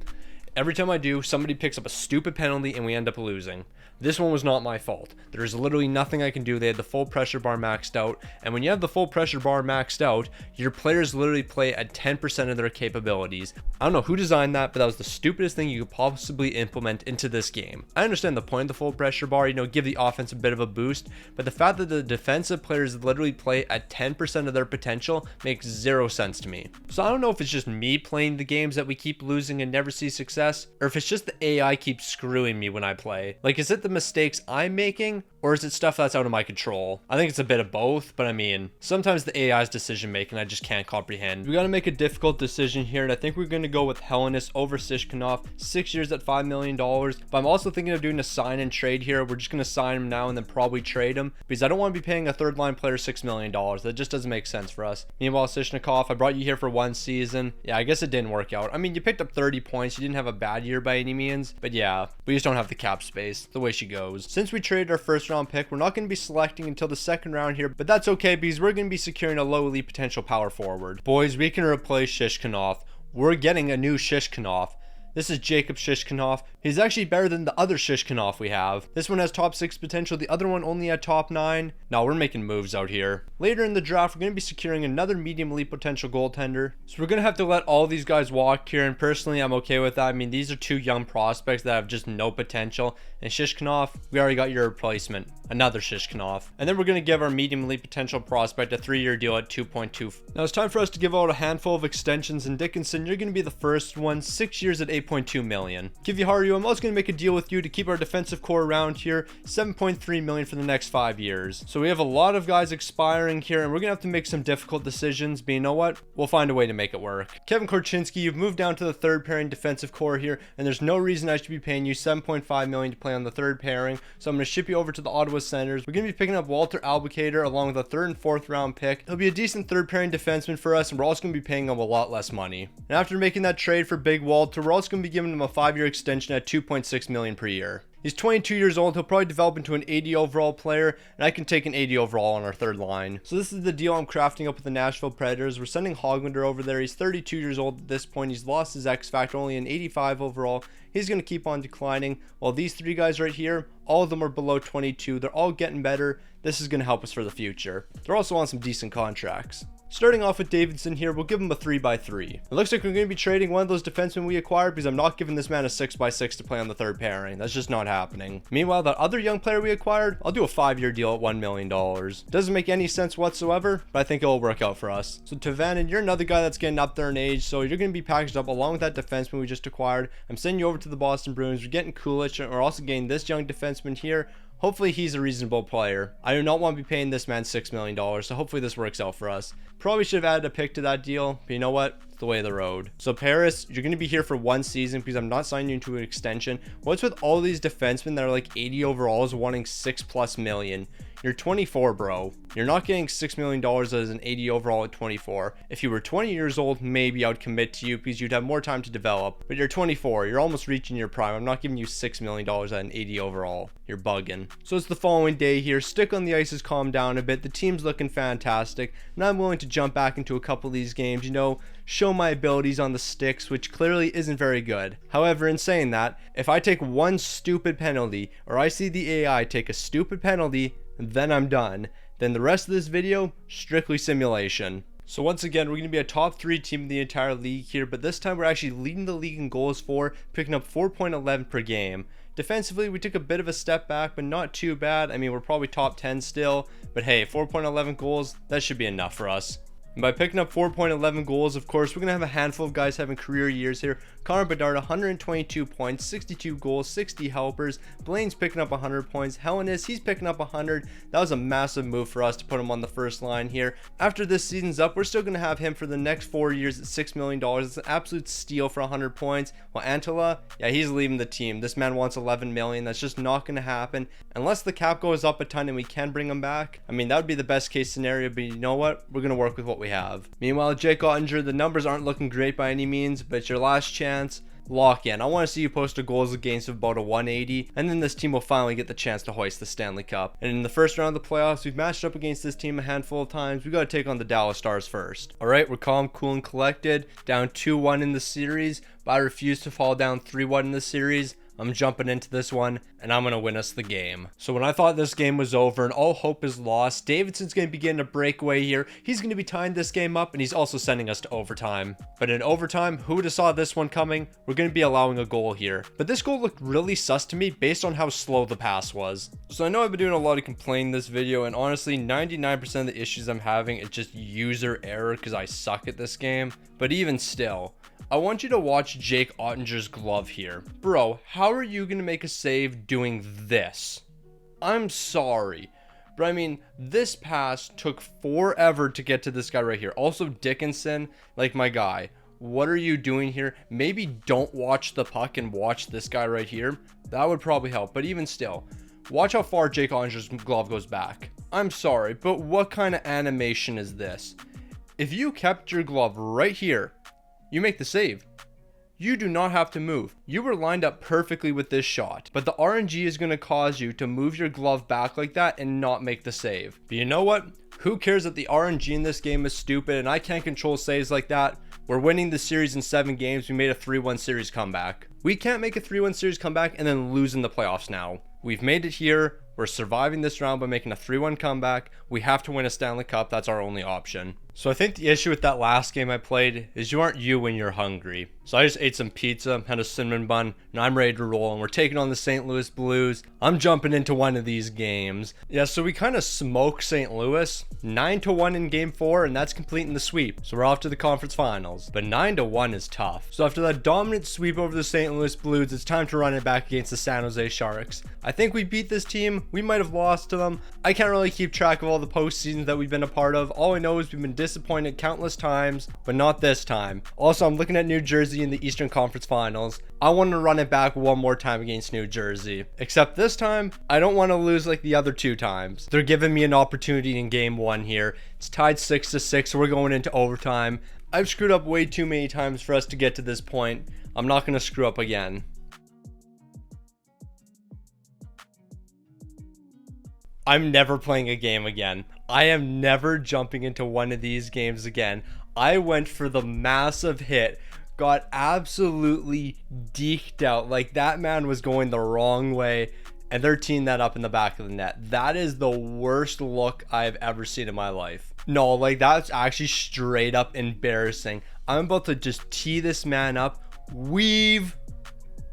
Every time I do, somebody picks up a stupid penalty and we end up losing. This one was not my fault. There's literally nothing I can do. They had the full pressure bar maxed out. And when you have the full pressure bar maxed out, your players literally play at 10% of their capabilities. I don't know who designed that, but that was the stupidest thing you could possibly implement into this game. I understand the point of the full pressure bar, give the offense a bit of a boost, but the fact that the defensive players literally play at 10% of their potential makes zero sense to me. So I don't know if it's just me playing the games that we keep losing and never see success, or if it's just the AI keeps screwing me when I play. Like, is it the mistakes I'm making, or is it stuff that's out of my control? I think it's a bit of both, but I mean, sometimes the AI's decision making I just can't comprehend. We got to make a difficult decision here, and I think we're going to go with Hellenis over Shishnikov. 6 years at $5 million, but I'm also thinking of doing a sign and trade here. We're just going to sign him now and then probably trade him, because I don't want to be paying a third line player $6 million. That just doesn't make sense for us. Meanwhile, Shishnikov, I brought you here for 1 season. Yeah, I guess it didn't work out. I mean, you picked up 30 points. You didn't have a bad year by any means, but yeah, we just don't have the cap space the way she goes. Since we traded our first round pick, we're not going to be selecting until the second round here, but that's okay because we're going to be securing a low elite potential power forward. Boys, we can replace Shishnikov. We're getting a new Shishnikov. This is Jacob Shishnikov. He's actually better than the other Shishnikov we have. This one has top 6 potential. The other one only had top 9. Now we're making moves out here. Later in the draft, we're going to be securing another medium elite potential goaltender. So we're going to have to let all these guys walk here. And personally, I'm okay with that. I mean, these are 2 young prospects that have just no potential. And Shishnikov, we already got your replacement. Another Shishnikov. And then we're going to give our medium elite potential prospect a 3-year deal at 2.2. Now it's time for us to give out a handful of extensions. And Dickinson, you're going to be the first one. 6 years at 8.2 million. Kiviharu, I'm also going to make a deal with you to keep our defensive core around here, 7.3 million for the next 5 years. So we have a lot of guys expiring here, and we're going to have to make some difficult decisions, but you know what? We'll find a way to make it work. Kevin Korchinski, you've moved down to the third pairing defensive core here, and there's no reason I should be paying you 7.5 million to play on the third pairing, so I'm going to ship you over to the Ottawa Senators. We're going to be picking up Walter Albuquerque along with a third and fourth round pick. He'll be a decent third pairing defenseman for us, and we're also going to be paying him a lot less money. And after making that trade for Big Walter, we're also going to be giving him a 5-year extension at 2.6 million per year. He's 22 years old. He'll probably develop into an 80 overall player, and I can take an 80 overall on our third line. So this is the deal I'm crafting up with the Nashville Predators. We're sending Hoglander over there. He's 32 years old at this point. He's lost his X factor, only an 85 overall. He's going to keep on declining. While these three guys right here, all of them are below 22. They're all getting better. This is going to help us for the future. They're also on some decent contracts. Starting off with Davidson here, we'll give him a 3x3. It looks like we're going to be trading one of those defensemen we acquired because I'm not giving this man a 6x6 to play on the third pairing. That's just not happening. Meanwhile, that other young player we acquired, I'll do a 5-year deal at $1 million. Doesn't make any sense whatsoever, but I think it'll work out for us. So Tavanen, you're another guy that's getting up there in age, so you're going to be packaged up along with that defenseman we just acquired. I'm sending you over to the Boston Bruins. We're getting Kulich, and we're also getting this young defenseman here. Hopefully he's a reasonable player. I do not want to be paying this man $6 million, so hopefully this works out for us. Probably should have added a pick to that deal, but you know what? It's the way of the road. So Paris, you're going to be here for 1 season because I'm not signing you into an extension. What's with all these defensemen that are like 80 overalls wanting $6+ million? You're 24, bro. You're not getting $6 million as an 80 overall at 24. If you were 20 years old, maybe I would commit to you because you'd have more time to develop. But you're 24. You're almost reaching your prime. I'm not giving you $6 million at an 80 overall. You're bugging. So it's the following day here. Stick on the ice has calmed down a bit. The team's looking fantastic. And I'm willing to jump back into a couple of these games, you know, show my abilities on the sticks, which clearly isn't very good. However, in saying that, if I take one stupid penalty, or I see the AI take a stupid penalty, then I'm done. Then the rest of this video, strictly simulation. So once again, we're going to be a top 3 team in the entire league here, but this time we're actually leading the league in goals for, picking up 4.11 per game. Defensively, we took a bit of a step back, but not too bad. I mean, we're probably top 10 still, but hey, 4.11 goals, that should be enough for us. And by picking up 4.11 goals, of course, we're going to have a handful of guys having career years here. Connor Bedard, 122 points, 62 goals, 60 helpers. Blaine's picking up 100 points. Hellenis, he's picking up 100. That was a massive move for us to put him on the first line here. After this season's up, we're still going to have him for the next 4 years at $6 million. It's an absolute steal for 100 points. While Antela, yeah, he's leaving the team. This man wants 11 million. That's just not going to happen. Unless the cap goes up a ton and we can bring him back. I mean, that would be the best case scenario, but you know what? We're going to work with what we have. Meanwhile, Jake Ottinger, the numbers aren't looking great by any means, but it's your last chance. Lock in. I want to see you post a goals against of about a 180, and then this team will finally get the chance to hoist the Stanley Cup. And in the first round of the playoffs, we've matched up against this team a handful of times. We got to take on the Dallas Stars first. Alright, we're calm, cool, and collected. Down 2-1 in the series, but I refuse to fall down 3-1 in the series. I'm jumping into this one, and I'm going to win us the game. So when I thought this game was over and all hope is lost, Davidson's going to be getting a breakaway here. He's going to be tying this game up, and he's also sending us to overtime. But in overtime, who would have saw this one coming? We're going to be allowing a goal here. But this goal looked really sus to me based on how slow the pass was. So I know I've been doing a lot of complaining this video, and honestly, 99% of the issues I'm having is just user error because I suck at this game. But even still, I want you to watch Jake Ottinger's glove here. Bro, how are you going to make a save doing this? I'm sorry, but I mean, this pass took forever to get to this guy right here. Also, Dickinson, like my guy, what are you doing here? Maybe don't watch the puck and watch this guy right here. That would probably help, but even still, watch how far Jake Ottinger's glove goes back. I'm sorry, but what kind of animation is this? If you kept your glove right here, you make the save. You do not have to move. You were lined up perfectly with this shot, but the RNG is going to cause you to move your glove back like that and not make the save. But you know what? Who cares that the RNG in this game is stupid and I can't control saves like that? We're winning the series in 7 games. We made a 3-1 series comeback. We can't make a 3-1 series comeback and then lose in the playoffs now. We've made it here. We're surviving this round by making a 3-1 comeback. We have to win a Stanley Cup. That's our only option. So I think the issue with that last game I played is you aren't you when you're hungry. So I just ate some pizza, had a cinnamon bun, and I'm ready to roll. And we're taking on the St. Louis Blues. I'm jumping into one of these games. Yeah, so we kind of smoked St. Louis 9-1 in game 4, and that's completing the sweep. So we're off to the conference finals. But 9-1 is tough. So after that dominant sweep over the St. Louis Blues, it's time to run it back against the San Jose Sharks. I think we beat this team. We might have lost to them. I can't really keep track of all the postseasons that we've been a part of. All I know is we've been disappointed countless times, but not this time. Also, I'm looking at New Jersey in the Eastern Conference Finals. I want to run it back one more time against New Jersey. Except this time, I don't want to lose like the other 2 times. They're giving me an opportunity in game 1 here. It's tied 6-6, so we're going into overtime. I've screwed up way too many times for us to get to this point. I'm not going to screw up again. I'm never playing a game again. I am never jumping into one of these games again. I went for the massive hit, got absolutely deked out. Like, that man was going the wrong way, and they're teeing that up in the back of the net. That is the worst look I've ever seen in my life. No, like, that's actually straight up embarrassing. I'm about to just tee this man up. We've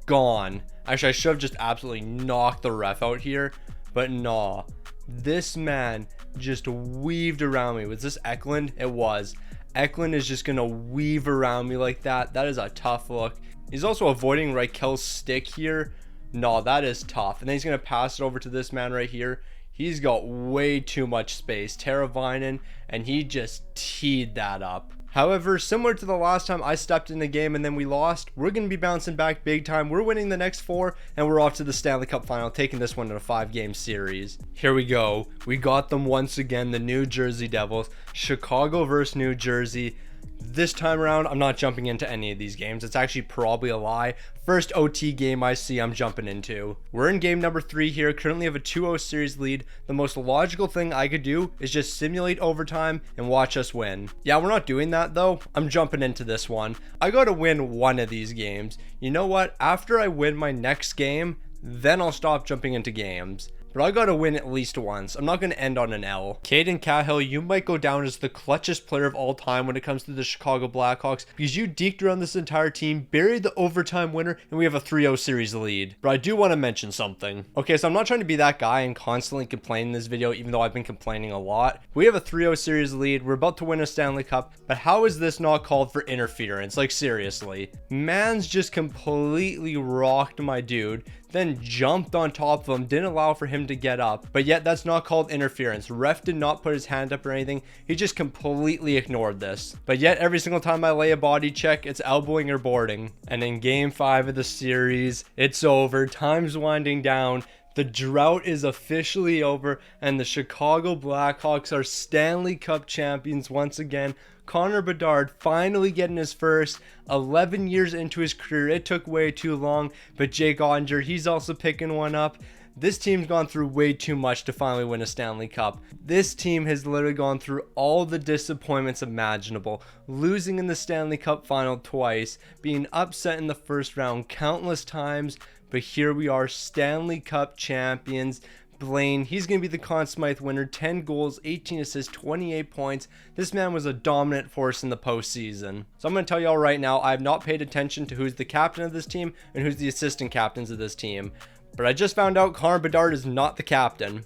gone. Actually, I should have just absolutely knocked the ref out here, but nah. This man just weaved around me. Was this Eklund? It was. Eklund is just gonna weave around me like that. That is a tough look. He's also avoiding Raquel's stick here. No, that is tough. And then he's gonna pass it over to this man right here. He's got way too much space. Teravainen, and he just teed that up. However, similar to the last time I stepped in the game and then we lost, we're going to be bouncing back big time. We're winning the next 4, and we're off to the Stanley Cup final, taking this one in a 5-game series. Here we go. We got them once again, the New Jersey Devils. Chicago versus New Jersey. This time around, I'm not jumping into any of these games. It's actually probably a lie. First OT game I see, I'm jumping into. We're in game number 3 here. Currently have a 2-0 series lead. The most logical thing I could do is just simulate overtime and watch us win. Yeah, we're not doing that though. I'm jumping into this one. I gotta win one of these games. You know what? After I win my next game, then I'll stop jumping into games. But I gotta win at least once. I'm not gonna end on an L. Caden Cahill, you might go down as the clutchest player of all time when it comes to the Chicago Blackhawks, because you deked around this entire team, buried the overtime winner, and we have a 3-0 series lead. But I do want to mention something. Okay, so I'm not trying to be that guy and constantly complain in this video, even though I've been complaining a lot. We have a 3-0 series lead. We're about to win a Stanley Cup, but how is this not called for interference? Like, seriously. Man's just completely rocked my dude, then jumped on top of him, didn't allow for him to get up, but yet that's not called interference. Ref did not put his hand up or anything. He just completely ignored this. But yet every single time I lay a body check, it's elbowing or boarding. And in game 5 of the series, it's over. Time's winding down. The drought is officially over, and the Chicago Blackhawks are Stanley Cup champions once again. Connor Bedard finally getting his first. 11 years into his career. It took way too long, but Jake Ottinger, he's also picking one up. This team's gone through way too much to finally win a Stanley Cup. This team has literally gone through all the disappointments imaginable. Losing in the Stanley Cup final twice, being upset in the first round countless times, but here we are, Stanley Cup champions. Blaine, he's going to be the Conn Smythe winner. 10 goals, 18 assists, 28 points. This man was a dominant force in the postseason. So I'm going to tell y'all right now, I have not paid attention to who's the captain of this team and who's the assistant captains of this team. But I just found out Connor Bedard is not the captain.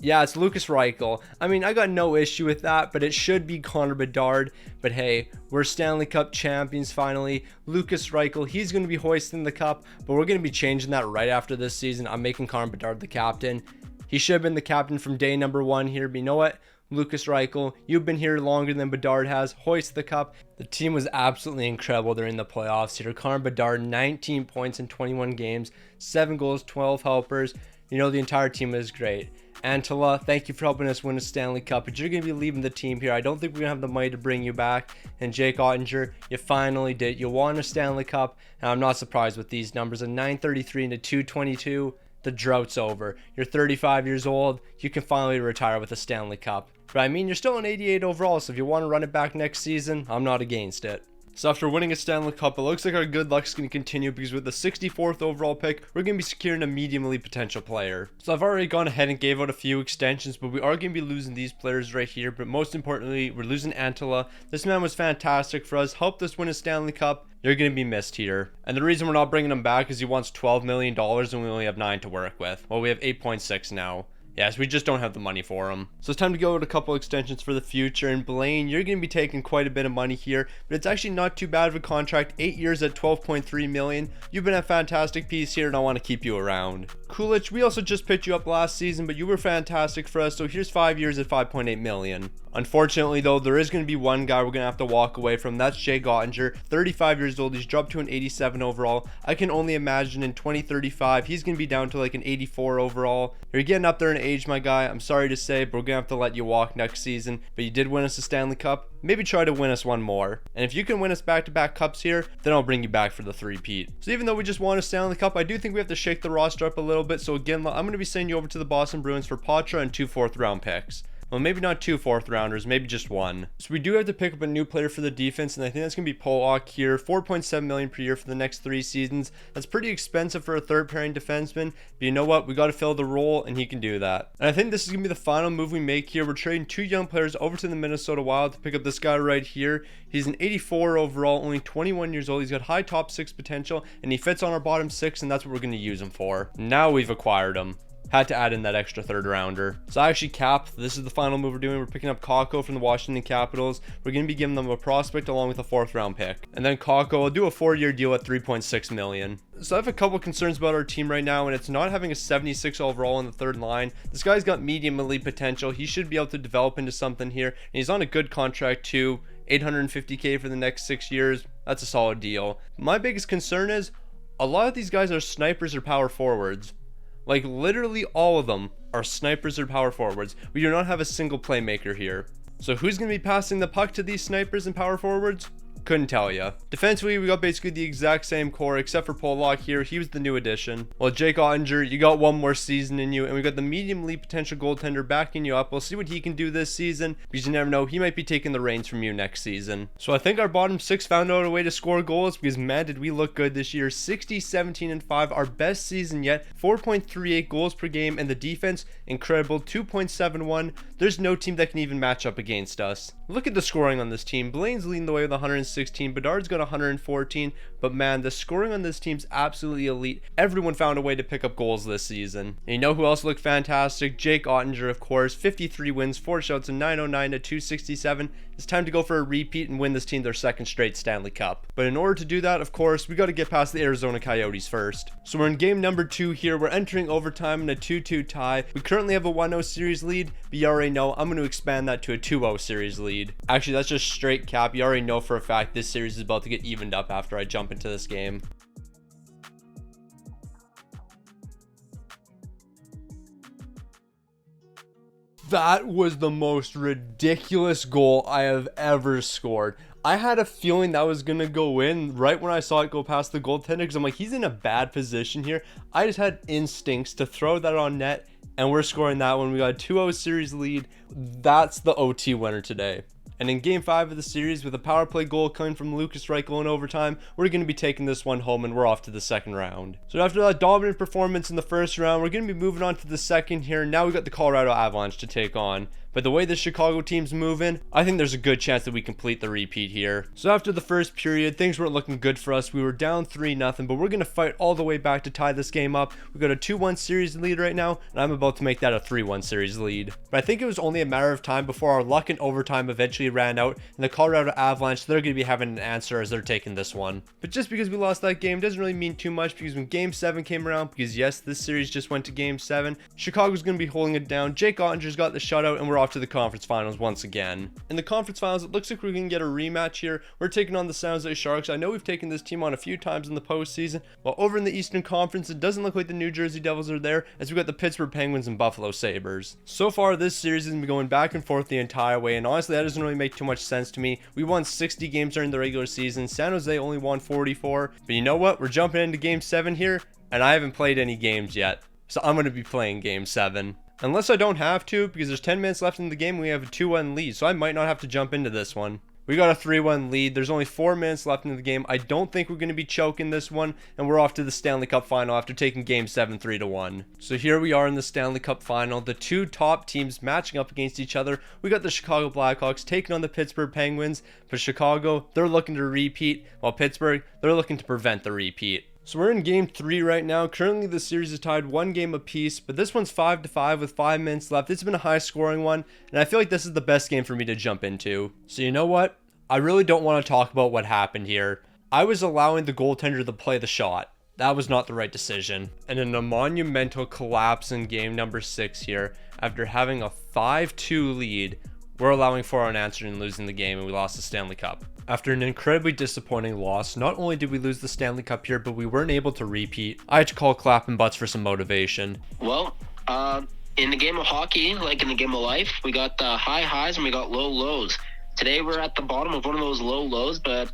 Yeah, it's Lukas Reichel. I mean, I got no issue with that, but it should be Connor Bedard. But hey, we're Stanley Cup champions finally. Lukas Reichel, he's going to be hoisting the cup, but we're going to be changing that right after this season. I'm making Connor Bedard the captain. He should have been the captain from day number 1 here, but you know what? Lukas Reichel, you've been here longer than Bedard has. Hoist the cup. The team was absolutely incredible during the playoffs here. Connor Bedard, 19 points in 21 games, 7 goals, 12 helpers. You know, the entire team is great. Antela, thank you for helping us win a Stanley Cup, but you're going to be leaving the team here. I don't think we're going to have the money to bring you back. And Jake Ottinger, you finally did. You won a Stanley Cup, and I'm not surprised with these numbers. A 933 and a 222, the drought's over. You're 35 years old. You can finally retire with a Stanley Cup. But I mean, you're still an 88 overall, so if you want to run it back next season, I'm not against it. So after winning a Stanley Cup, it looks like our good luck's going to continue because with the 64th overall pick, we're going to be securing a medium elite potential player. So I've already gone ahead and gave out a few extensions, but we are going to be losing these players right here. But most importantly, we're losing Antela. This man was fantastic for us, helped us win a Stanley Cup. You're going to be missed here. And the reason we're not bringing him back is he wants $12 million and we only have 9 to work with. Well, we have 8.6 now. Yes, we just don't have the money for him. So it's time to go with a couple extensions for the future. And Blaine, you're going to be taking quite a bit of money here, but it's actually not too bad of a contract. 8 years at 12.3 million. You've been a fantastic piece here and I want to keep you around. Kulich, we also just picked you up last season, but you were fantastic for us. So here's 5 years at 5.8 million. Unfortunately though, there is going to be one guy we're going to have to walk away from. That's Jay Gottinger, 35 years old. He's dropped to an 87 overall. I can only imagine in 2035, he's going to be down to like an 84 overall. You're getting up there in age, my guy. I'm sorry to say, but we're going to have to let you walk next season. But you did win us a Stanley Cup. Maybe try to win us one more. And if you can win us back-to-back cups here, then I'll bring you back for the three-peat. So even though we just won a Stanley Cup, I do think we have to shake the roster up a little bit. So again, I'm going to be sending you over to the Boston Bruins for Patra and 2 4th-round picks. Well, maybe not 2 4th-rounders, maybe just 1. So we do have to pick up a new player for the defense, and I think that's going to be Pollock here. 4.7 million per year for the next 3 seasons. That's pretty expensive for a third-pairing defenseman, but you know what? We got to fill the role, and he can do that. And I think this is going to be the final move we make here. We're trading 2 young players over to the Minnesota Wild to pick up this guy right here. He's an 84 overall, only 21 years old. He's got high top 6 potential, and he fits on our bottom 6, and that's what we're going to use him for. Now we've acquired him. Had to add in that extra 3rd rounder. So I actually capped. This is the final move we're doing. We're picking up Kakko from the Washington Capitals. We're going to be giving them a prospect along with a 4th round pick. And then Kakko, I'll do a 4-year deal at 3.6 million. So I have a couple concerns about our team right now, and it's not having a 76 overall on the 3rd line. This guy's got medium elite potential. He should be able to develop into something here. And he's on a good contract too. $850K for the next 6 years. That's a solid deal. My biggest concern is a lot of these guys are snipers or power forwards. Like literally all of them are snipers or power forwards. We do not have a single playmaker here. So who's going to be passing the puck to these snipers and power forwards? Couldn't tell ya. Defensively, we got basically the exact same core except for Pollock here. He was the new addition. Well, Jake Ottinger, you got 1 more season in you, and we got the medium elite potential goaltender backing you up. We'll see what he can do this season because you never know. He might be taking the reins from you next season. So I think our bottom 6 found out a way to score goals because man, did we look good this year. 60, 17, and 5, our best season yet. 4.38 goals per game, and the defense, incredible, 2.71. There's no team that can even match up against us. Look at the scoring on this team. Blaine's leading the way with 116. Bedard's got 114. But man, the scoring on this team's absolutely elite. Everyone found a way to pick up goals this season. And you know who else looked fantastic? Jake Ottinger, of course. 53 wins, 4 shots, and 909 to 267. It's time to go for a repeat and win this team their 2nd straight Stanley Cup. But in order to do that, of course, we got to get past the Arizona Coyotes first. So we're in game number 2 here. We're entering overtime in a 2-2 tie. We currently have a 1-0 series lead, but you already know I'm going to expand that to a 2-0 series lead. Actually, that's just straight cap. You already know for a fact this series is about to get evened up after I jump into this game. That was the most ridiculous goal I have ever scored. I had a feeling that was going to go in right when I saw it go past the goaltender because I'm like, he's in a bad position here. I just had instincts to throw that on net, and we're scoring that one. We got a 2-0 series lead. That's the OT winner today. And in game 5 of the series, with a power play goal coming from Lucas Reichel in overtime, we're going to be taking this one home and we're off to the 2nd round. So after that dominant performance in the 1st round, we're going to be moving on to the 2nd here. Now we got the Colorado Avalanche to take on. But the way the Chicago team's moving, I think there's a good chance that we complete the repeat here. So after the 1st period, things weren't looking good for us. We were down 3-0, but we're going to fight all the way back to tie this game up. We got a 2-1 series lead right now, and I'm about to make that a 3-1 series lead. But I think it was only a matter of time before our luck in overtime eventually ran out, and the Colorado Avalanche, they're going to be having an answer as they're taking this one. But just because we lost that game doesn't really mean too much, because when game 7 came around, because yes, this series just went to game 7, Chicago's going to be holding it down. Jake Ottinger's got the shutout, and we're off to the conference finals once again. In the conference finals, it looks like we're going to get a rematch here. We're taking on the San Jose Sharks. I know we've taken this team on a few times in the postseason, while over in the Eastern Conference, it doesn't look like the New Jersey Devils are there, as we got the Pittsburgh Penguins and Buffalo Sabres. So far, this series has been going back and forth the entire way, and honestly, that doesn't really make too much sense to me. We won 60 games during the regular season. San Jose only won 44, but you know what? We're jumping into game 7 here, and I haven't played any games yet, so I'm going to be playing game 7. Unless I don't have to, because there's 10 minutes left in the game and we have a 2-1 lead, so I might not have to jump into this one. We got a 3-1 lead. There's only 4 minutes left in the game. I don't think we're going to be choking this one, and we're off to the Stanley Cup final after taking game 7 3-1. So here we are in the Stanley Cup final, the two top teams matching up against each other. We got the Chicago Blackhawks taking on the Pittsburgh Penguins, but Chicago, they're looking to repeat, while Pittsburgh, they're looking to prevent the repeat. So we're in game 3 right now. Currently the series is tied 1 game apiece, but this one's 5-5 with 5 minutes left. It's been a high scoring one, and I feel like this is the best game for me to jump into. So you know what? I really don't want to talk about what happened here. I was allowing the goaltender to play the shot. That was not the right decision. And in a monumental collapse in game number 6 here, after having a 5-2 lead, we're allowing 4 unanswered and losing the game, and we lost the Stanley Cup. After an incredibly disappointing loss, not only did we lose the Stanley Cup here, but we weren't able to repeat. I had to call clapping butts for some motivation. Well, in the game of hockey, like in the game of life, we got high highs and we got low lows. Today we're at the bottom of one of those low lows, but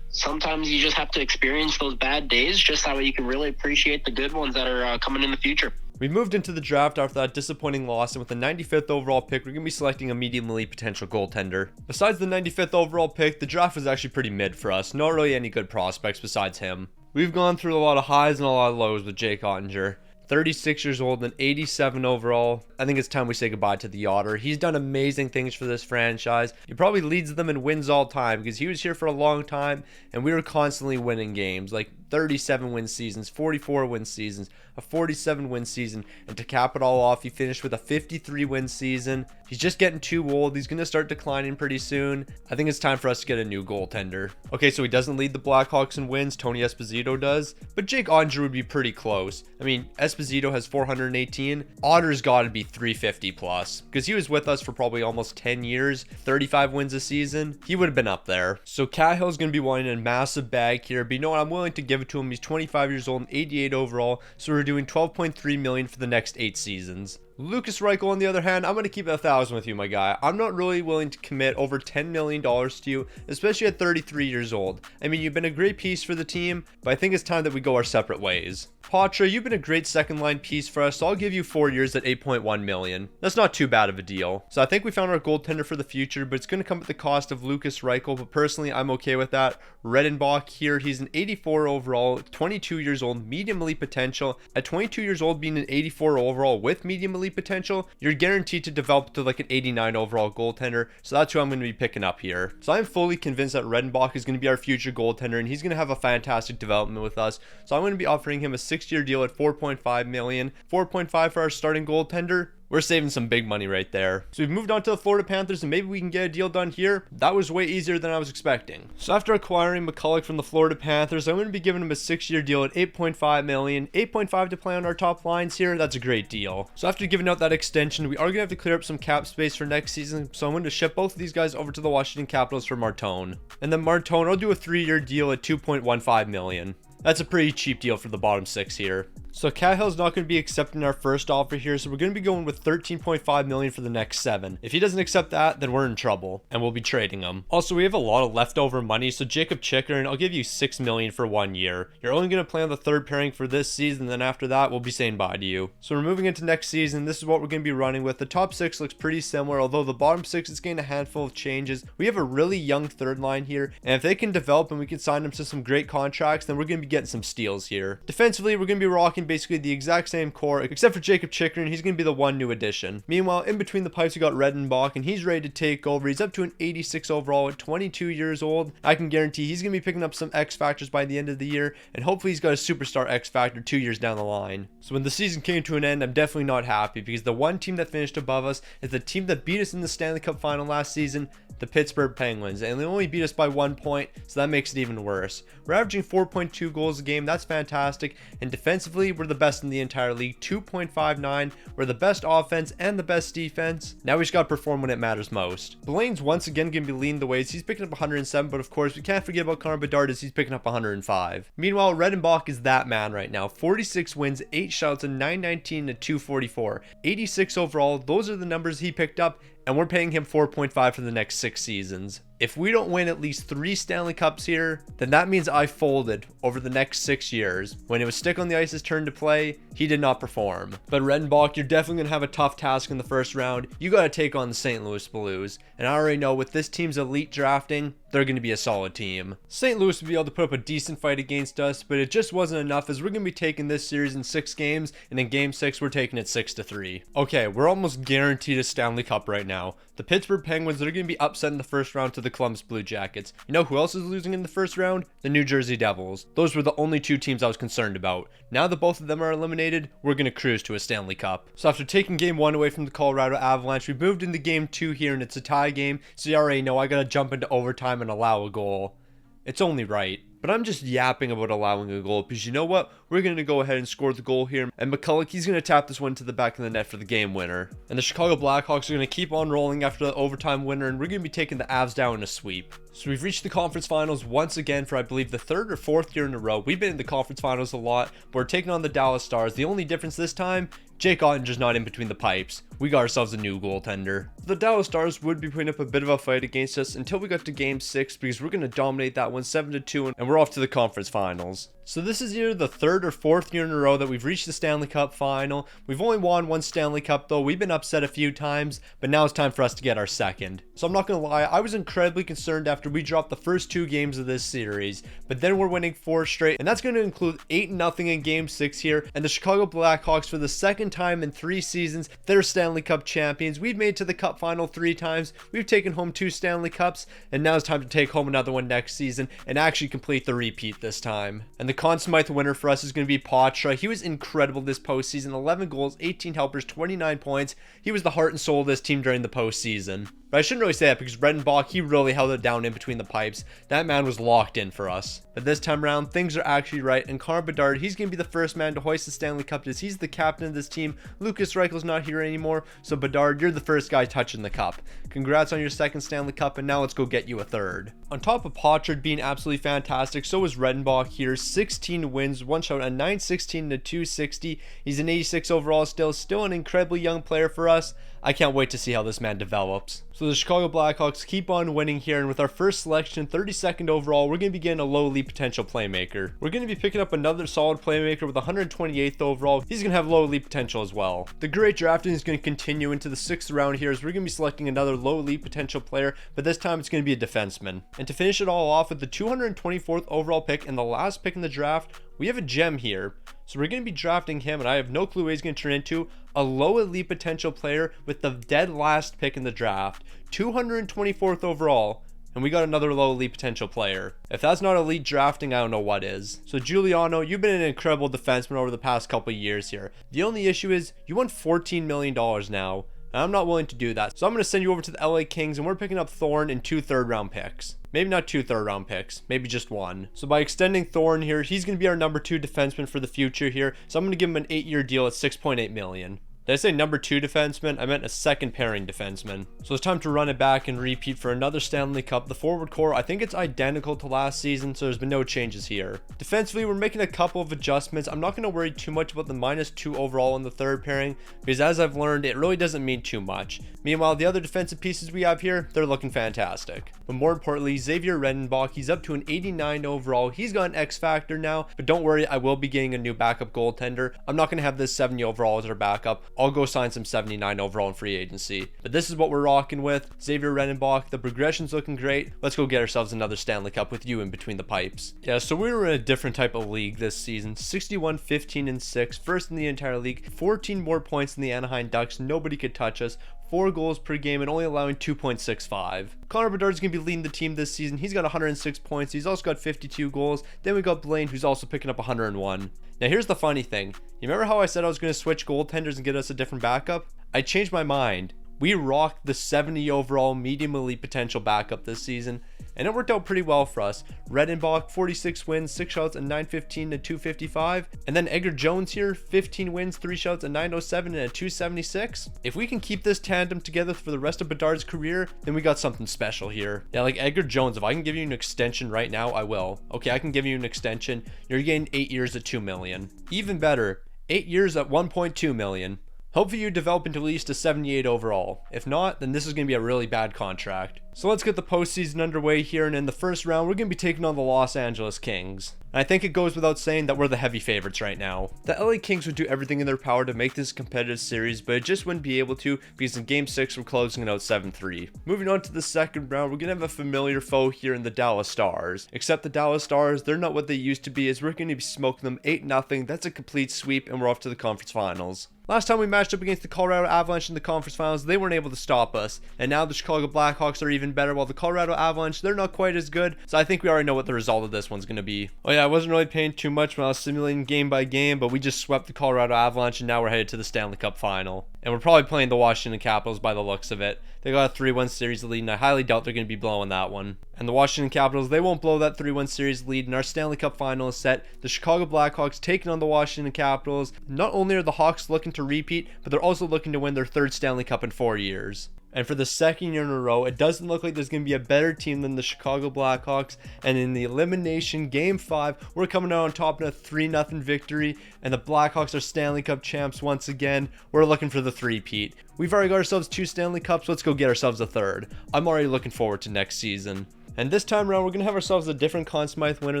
sometimes you just have to experience those bad days just that way you can really appreciate the good ones that are coming in the future. We moved into the draft after that disappointing loss, and with the 95th overall pick, we're going to be selecting a medium elite potential goaltender. Besides the 95th overall pick, the draft was actually pretty mid for us. Not really any good prospects besides him. We've gone through a lot of highs and a lot of lows with Jake Ottinger. 36 years old and 87 overall. I think it's time we say goodbye to the Otter. He's done amazing things for this franchise. He probably leads them in wins all time because he was here for a long time and we were constantly winning games, like 37 win seasons, 44 win seasons, a 47 win season, and to cap it all off, he finished with a 53 win season. He's just getting too old. He's going to start declining pretty soon. I think it's time for us to get a new goaltender. Okay, so he doesn't lead the Blackhawks in wins, Tony Esposito does, but Jake Ottinger would be pretty close. I mean, Esposito has 418. Otter's got to be 350 plus because he was with us for probably almost 10 years, 35 wins a season. He would have been up there. So Cahill's going to be wanting a massive bag here, but you know what? I'm willing to give it to him. He's 25 years old and 88 overall, so we're doing $12.3 million for the next 8 seasons. Lucas Reichel, on the other hand, I'm going to keep it 1,000 with you, my guy. I'm not really willing to commit over $10 million to you, especially at 33 years old. I mean, you've been a great piece for the team, but I think it's time that we go our separate ways. Patra, you've been a great second line piece for us, so I'll give you 4 years at $8.1 million. That's not too bad of a deal. So I think we found our goaltender for the future, but it's going to come at the cost of Lucas Reichel, but personally, I'm okay with that. Redenbach here, he's an 84 overall, 22 years old, medium elite potential. At 22 years old, being an 84 overall with medium elite potential, you're guaranteed to develop to like an 89 overall goaltender, so that's who I'm going to be picking up here. So I'm fully convinced that Redenbach is going to be our future goaltender, and he's going to have a fantastic development with us. So I'm going to be offering him a 6-year deal at $4.5 million, 4.5 for our starting goaltender. We're saving some big money right there. So we've moved on to the Florida Panthers, and maybe we can get a deal done here. That was way easier than I was expecting. So after acquiring McCulloch from the Florida Panthers, I'm going to be giving him a 6-year deal at $8.5 million. 8.5 to play on our top lines here. That's a great deal. So after giving out that extension, we are going to have to clear up some cap space for next season. So I'm going to ship both of these guys over to the Washington Capitals for Martone. And then Martone, I'll do a 3-year deal at $2.15 million. That's a pretty cheap deal for the bottom 6 here. So Cahill's not going to be accepting our first offer here, so we're going to be going with $13.5 million for the next 7. If he doesn't accept that, then we're in trouble, and we'll be trading him. Also, we have a lot of leftover money, so Jacob Chickering, I'll give you $6 million for 1 year. You're only going to play on the 3rd pairing for this season, then after that, we'll be saying bye to you. So we're moving into next season. This is what we're going to be running with. The top 6 looks pretty similar, although the bottom 6 is getting a handful of changes. We have a really young 3rd line here, and if they can develop and we can sign them to some great contracts, then we're going to be getting some steals here. Defensively, we're going to be rocking basically the exact same core, except for Jacob Chickering. He's going to be the one new addition. Meanwhile, in between the pipes, we got Redenbach, and he's ready to take over. He's up to an 86 overall at 22 years old. I can guarantee he's going to be picking up some X factors by the end of the year, and hopefully he's got a superstar X factor 2 years down the line. So when the season came to an end, I'm definitely not happy because the one team that finished above us is the team that beat us in the Stanley Cup final last season, the Pittsburgh Penguins, and they only beat us by 1 point, so that makes it even worse. We're averaging 4.2 goals a game. That's fantastic, and defensively, we're the best in the entire league, 2.59. We're the best offense and the best defense. Now we just got to perform when it matters most. Blaine's once again going to be leading the way. He's picking up 107, but of course, we can't forget about Connor Bedard as he's picking up 105. Meanwhile, Redenbach is that man right now. 46 wins, 8 shutouts, and 919 to 244. 86 overall. Those are the numbers he picked up, and we're paying him 4.5 for the next 6 seasons. If we don't win at least 3 Stanley Cups here, then that means I folded over the next 6 years. When it was Stick on the Ice's turn to play, he did not perform. But Redenbach, you're definitely going to have a tough task in the first round. You got to take on the St. Louis Blues. And I already know with this team's elite drafting, they're going to be a solid team. St. Louis would be able to put up a decent fight against us, but it just wasn't enough as we're going to be taking this series in 6 games, and in game 6, we're taking it 6-3. Okay, we're almost guaranteed a Stanley Cup right now. The Pittsburgh Penguins, they're going to be upset in the first round to the Columbus Blue Jackets. You know who else is losing in the first round? The New Jersey Devils. Those were the only 2 teams I was concerned about. Now that both of them are eliminated, we're going to cruise to a Stanley Cup. So after taking game 1 away from the Colorado Avalanche, we moved into game 2 here, and it's a tie game. So you already know I got to jump into overtime and allow a goal. It's only right. But I'm just yapping about allowing a goal because you know what? We're going to go ahead and score the goal here. And McCulloch, he's going to tap this one to the back of the net for the game winner. And the Chicago Blackhawks are going to keep on rolling after the overtime winner. And we're going to be taking the Avs down in a sweep. So we've reached the conference finals once again for I believe the 3rd or 4th year in a row. We've been in the conference finals a lot. But we're taking on the Dallas Stars. The only difference this time, Jake Ottinger's not in between the pipes. We got ourselves a new goaltender. The Dallas Stars would be putting up a bit of a fight against us until we got to game 6 because we're going to dominate that one 7-2 and we're off to the conference finals. So this is either the 3rd or 4th year in a row that we've reached the Stanley Cup final. We've only won 1 Stanley Cup though. We've been upset a few times, but now it's time for us to get our 2nd. So I'm not going to lie, I was incredibly concerned after we dropped the first 2 games of this series, but then we're winning 4 straight, and that's going to include 8-0 in game 6 here, and the Chicago Blackhawks for the 2nd time in 3 seasons, they're Stanley Cup champions. We've made it to the Cup final 3 times. We've taken home 2 Stanley Cups, and now it's time to take home another one next season and actually complete the repeat this time. And the Conn Smythe winner for us is going to be Poitras. He was incredible this postseason. 11 goals, 18 helpers, 29 points. He was the heart and soul of this team during the postseason. But I shouldn't really say that because Redenbach, he really held it down in between the pipes. That man was locked in for us. But this time around, things are actually right. And Connor Bedard, he's going to be the first man to hoist the Stanley Cup as he's the captain of this team. Lucas Reichel's not here anymore. So Bedard, you're the first guy touching the cup. Congrats on your 2nd Stanley Cup, and now let's go get you a 3rd. On top of Poitras being absolutely fantastic, so was Redenbach here. 16 wins, 1 shot, a 916 to 260. He's an 86 overall still an incredibly young player for us. I can't wait to see how this man develops. So the Chicago Blackhawks keep on winning here, and with our first selection, 32nd overall, we're going to be getting a low elite potential playmaker. We're going to be picking up another solid playmaker with 128th overall. He's going to have low elite potential as well. The great drafting is going to continue into the 6th round here as we're going to be selecting another low elite potential player, but this time it's going to be a defenseman. And to finish it all off with the 224th overall pick and the last pick in the draft, we have a gem here. So we're going to be drafting him, and I have no clue what he's going to turn into. A low elite potential player with the dead last pick in the draft. 224th overall. And we got another low elite potential player. If that's not elite drafting, I don't know what is. So Giuliano, you've been an incredible defenseman over the past couple of years here. The only issue is you want $14 million now. And I'm not willing to do that. So I'm going to send you over to the LA Kings, and we're picking up Thorne and 2 third-round picks. Maybe not 2 third-round picks. Maybe just 1. So by extending Thorne here, he's going to be our number 2 defenseman for the future here. So I'm going to give him an 8-year deal at $6.8 million. Did I say number 2 defenseman? I meant a 2nd pairing defenseman. So it's time to run it back and repeat for another Stanley Cup. The forward core, I think it's identical to last season, so there's been no changes here. Defensively, we're making a couple of adjustments. I'm not going to worry too much about the -2 overall in the 3rd pairing, because as I've learned, it really doesn't mean too much. Meanwhile, the other defensive pieces we have here, they're looking fantastic. But more importantly, Xavier Redenbach, he's up to an 89 overall. He's got an X factor now, but don't worry, I will be getting a new backup goaltender. I'm not going to have this 70 overall as our backup. I'll go sign some 79 overall in free agency. But this is what we're rocking with. Xavier Redenbach, the progression's looking great. Let's go get ourselves another Stanley Cup with you in between the pipes. Yeah, so we were in a different type of league this season. 61, 15, and 6. First in the entire league. 14 more points than the Anaheim Ducks. Nobody could touch us. 4 goals per game and only allowing 2.65. Connor Bedard's going to be leading the team this season. He's got 106 points. He's also got 52 goals. Then we got Blaine, who's also picking up 101. Now here's the funny thing. You remember how I said I was going to switch goaltenders and get us a different backup? I changed my mind. We rocked the 70 overall medium elite potential backup this season, and it worked out pretty well for us. Redenbach, 46 wins, 6 shots, and 915 to 255. And then Edgar Jones here, 15 wins, 3 shots, and 907 and a 276. If we can keep this tandem together for the rest of Bedard's career, then we got something special here. Yeah, like Edgar Jones, if I can give you an extension right now, I will. Okay, I can give you an extension. You're getting 8 years at $2 million. Even better, 8 years at $1.2 million. Hopefully you develop into at least a 78 overall. If not, then this is going to be a really bad contract. So let's get the postseason underway here, and in the first round, we're going to be taking on the Los Angeles Kings. And I think it goes without saying that we're the heavy favorites right now. The LA Kings would do everything in their power to make this a competitive series, but it just wouldn't be able to because in Game 6 we're closing it out 7-3. Moving on to the second round, we're going to have a familiar foe here in the Dallas Stars. Except the Dallas Stars, they're not what they used to be, as we're going to be smoking them 8-0. That's a complete sweep, and we're off to the conference finals. Last time we matched up against the Colorado Avalanche in the conference finals, they weren't able to stop us. And now the Chicago Blackhawks are even better, while the Colorado Avalanche, they're not quite as good. So I think we already know what the result of this one's going to be. Oh yeah, I wasn't really paying too much when I was simulating game by game, but we just swept the Colorado Avalanche, and now we're headed to the Stanley Cup final. And we're probably playing the Washington Capitals by the looks of it. They got a 3-1 series lead, and I highly doubt they're going to be blowing that one. And the Washington Capitals, they won't blow that 3-1 series lead, and our Stanley Cup final is set. The Chicago Blackhawks taking on the Washington Capitals. Not only are the Hawks looking to repeat, but they're also looking to win their third Stanley Cup in 4 years. And for the second year in a row, it doesn't look like there's going to be a better team than the Chicago Blackhawks. And in the elimination Game 5, we're coming out on top in a 3-0 victory. And the Blackhawks are Stanley Cup champs once again. We're looking for the three-peat. We've already got ourselves 2 Stanley Cups. Let's go get ourselves a third. I'm already looking forward to next season. And this time around, we're going to have ourselves a different Conn Smythe winner.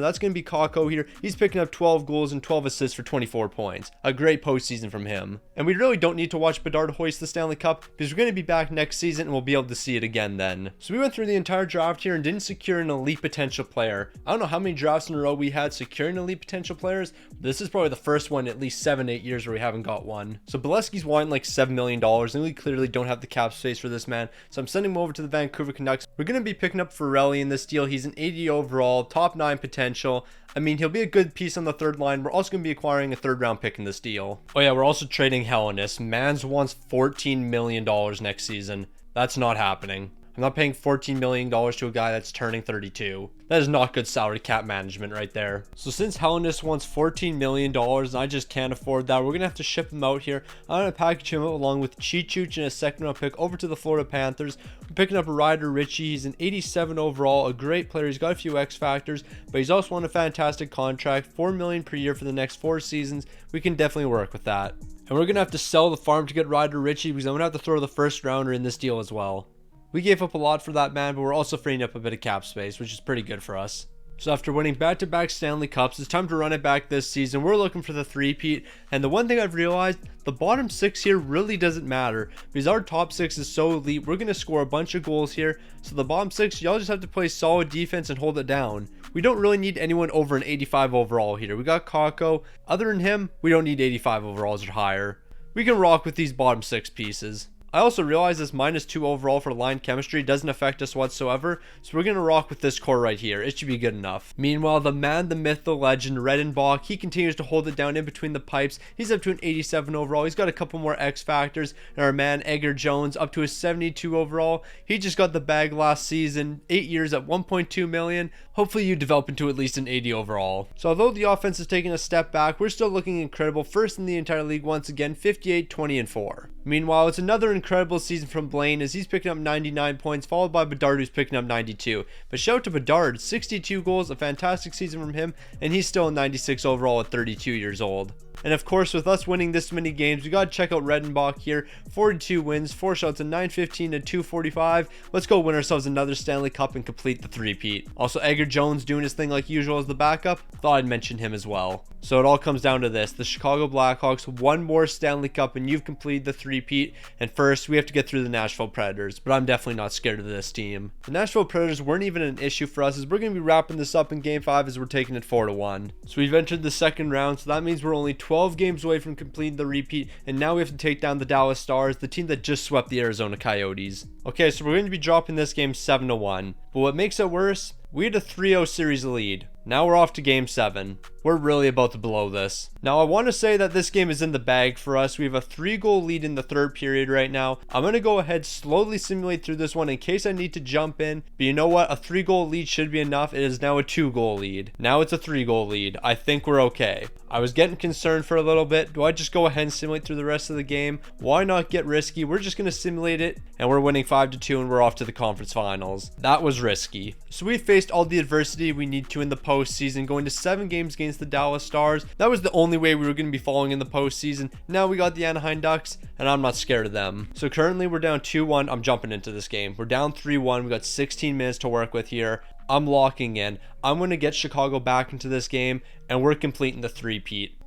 That's going to be Kakko here. He's picking up 12 goals and 12 assists for 24 points. A great postseason from him. And we really don't need to watch Bedard hoist the Stanley Cup because we're going to be back next season and we'll be able to see it again then. So we went through the entire draft here and didn't secure an elite potential player. I don't know how many drafts in a row we had securing elite potential players. This is probably the first one in at least 7-8 years where we haven't got one. So Bolesky's wanting like $7 million and we clearly don't have the cap space for this man. So I'm sending him over to the Vancouver Canucks. We're going to be picking up Ferrelli in this deal. He's an 80 overall, top 9 potential. I mean, he'll be a good piece on the third line. We're also going to be acquiring a third round pick in this deal. Oh yeah, we're also trading Hellenis. Mans wants $14 million next season. That's not happening. I'm not paying $14 million to a guy that's turning 32. That is not good salary cap management right there. So since Hellenis wants $14 million and I just can't afford that, we're going to have to ship him out here. I'm going to package him up along with Cheechooch and a second round pick over to the Florida Panthers. We're picking up Ryder Ritchie. He's an 87 overall, a great player. He's got a few X factors, but he's also on a fantastic contract, $4 million per year for the next 4 seasons. We can definitely work with that. And we're going to have to sell the farm to get Ryder Ritchie because I'm going to have to throw the first rounder in this deal as well. We gave up a lot for that man, but we're also freeing up a bit of cap space, which is pretty good for us. So after winning back-to-back Stanley Cups, it's time to run it back this season. We're looking for the three-peat, and the one thing I've realized, the bottom 6 here really doesn't matter because our top 6 is so elite. We're going to score a bunch of goals here, so the bottom 6, y'all just have to play solid defense and hold it down. We don't really need anyone over an 85 overall here. We got Kakko. Other than him, we don't need 85 overalls or higher. We can rock with these bottom 6 pieces. I also realize this -2 overall for line chemistry doesn't affect us whatsoever, so we're going to rock with this core right here. It should be good enough. Meanwhile, the man, the myth, the legend, Redenbach, he continues to hold it down in between the pipes. He's up to an 87 overall. He's got a couple more X factors. And our man, Edgar Jones, up to a 72 overall. He just got the bag last season, 8 years at $1.2 million. Hopefully you develop into at least an 80 overall. So although the offense is taking a step back, we're still looking incredible. First in the entire league once again, 58, 20, and 4. Meanwhile, it's another incredible season from Blaine as he's picking up 99 points, followed by Bedard, who's picking up 92. But shout out to Bedard, 62 goals, a fantastic season from him, and he's still a 96 overall at 32 years old. And of course, with us winning this many games, we got to check out Redenbach here. 42 wins, 4 shots, a 915 to 245. Let's go win ourselves another Stanley Cup and complete the three-peat. Also, Edgar Jones doing his thing like usual as the backup. Thought I'd mention him as well. So it all comes down to this. The Chicago Blackhawks, one more Stanley Cup and you've completed the three-peat. And first, we have to get through the Nashville Predators, but I'm definitely not scared of this team. The Nashville Predators weren't even an issue for us as we're going to be wrapping this up in Game 5 as we're taking it 4-1. So we've entered the second round, so that means we're only 12 games away from completing the repeat, and now we have to take down the Dallas Stars, the team that just swept the Arizona Coyotes. Okay, so we're going to be dropping this game 7-1, but what makes it worse, we had a 3-0 series lead. Now we're off to Game 7. We're really about to blow this. Now I want to say that this game is in the bag for us. We have a 3-goal lead in the third period right now. I'm going to go ahead slowly simulate through this one in case I need to jump in. But you know what? A 3-goal lead should be enough. It is now a 2-goal lead. Now it's a 3-goal lead. I think we're okay. I was getting concerned for a little bit. Do I just go ahead and simulate through the rest of the game? Why not get risky? We're just going to simulate it and we're winning 5-2 and we're off to the conference finals. That was risky. So we faced all the adversity we need to in the postseason, going to 7 games against the Dallas Stars. That was the only way we were going to be falling in the postseason. Now we got the Anaheim Ducks, and I'm not scared of them. So currently we're down 2-1. I'm jumping into this game. We're down 3-1. We got 16 minutes to work with here. I'm locking in. I'm going to get Chicago back into this game, and we're completing the three-peat.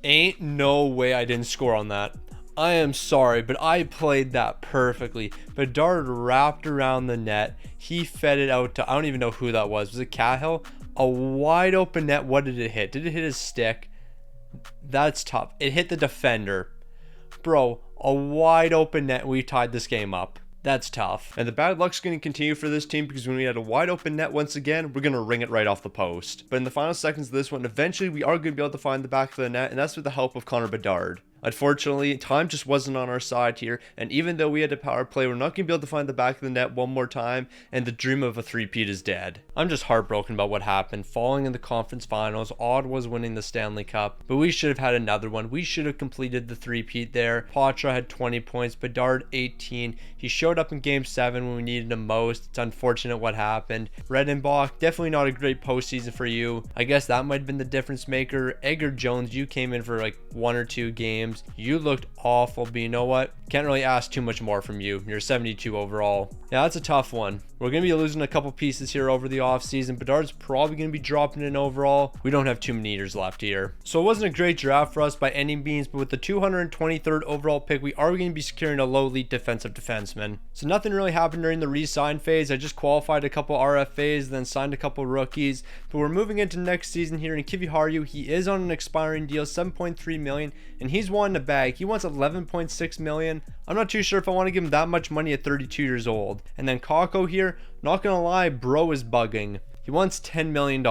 Ain't no way I didn't score on that. I am sorry, but I played that perfectly. Bedard wrapped around the net. He fed it out to, I don't even know who that was. Was it Cahill? A wide open net. What did it hit? Did it hit his stick? That's tough. It hit the defender. Bro, a wide open net. We tied this game up. That's tough. And the bad luck's going to continue for this team because when we had a wide open net once again, we're going to ring it right off the post. But in the final seconds of this one, eventually we are going to be able to find the back of the net, and that's with the help of Connor Bedard. Unfortunately, time just wasn't on our side here, and even though we had a power play, we're not going to be able to find the back of the net one more time, and the dream of a three-peat is dead. I'm just heartbroken about what happened. Falling in the conference finals, Ottawa's winning the Stanley Cup, but we should have had another one. We should have completed the three-peat there. Poitras had 20 points, Bedard 18. He showed up in Game 7 when we needed him most. It's unfortunate what happened. Redenbach, definitely not a great postseason for you. I guess that might have been the difference maker. Edgar Jones, you came in for like 1 or 2 games. You looked awful, but you know what? Can't really ask too much more from you. You're 72 overall. Yeah, that's a tough one. We're going to be losing a couple pieces here over the offseason. Bedard's probably going to be dropping in overall. We don't have too many years left here. So it wasn't a great draft for us by any means, but with the 223rd overall pick, we are going to be securing a low elite defensive defenseman. So nothing really happened during the re-sign phase. I just qualified a couple RFAs, then signed a couple rookies. But we're moving into next season here in Kiviharju. He is on an expiring deal, $7.3 million, and he's wanting a bag. He wants $11.6 million. I'm not too sure if I want to give him that much money at 32 years old. And then Kakko here, not gonna lie, bro is bugging. He wants $10 million.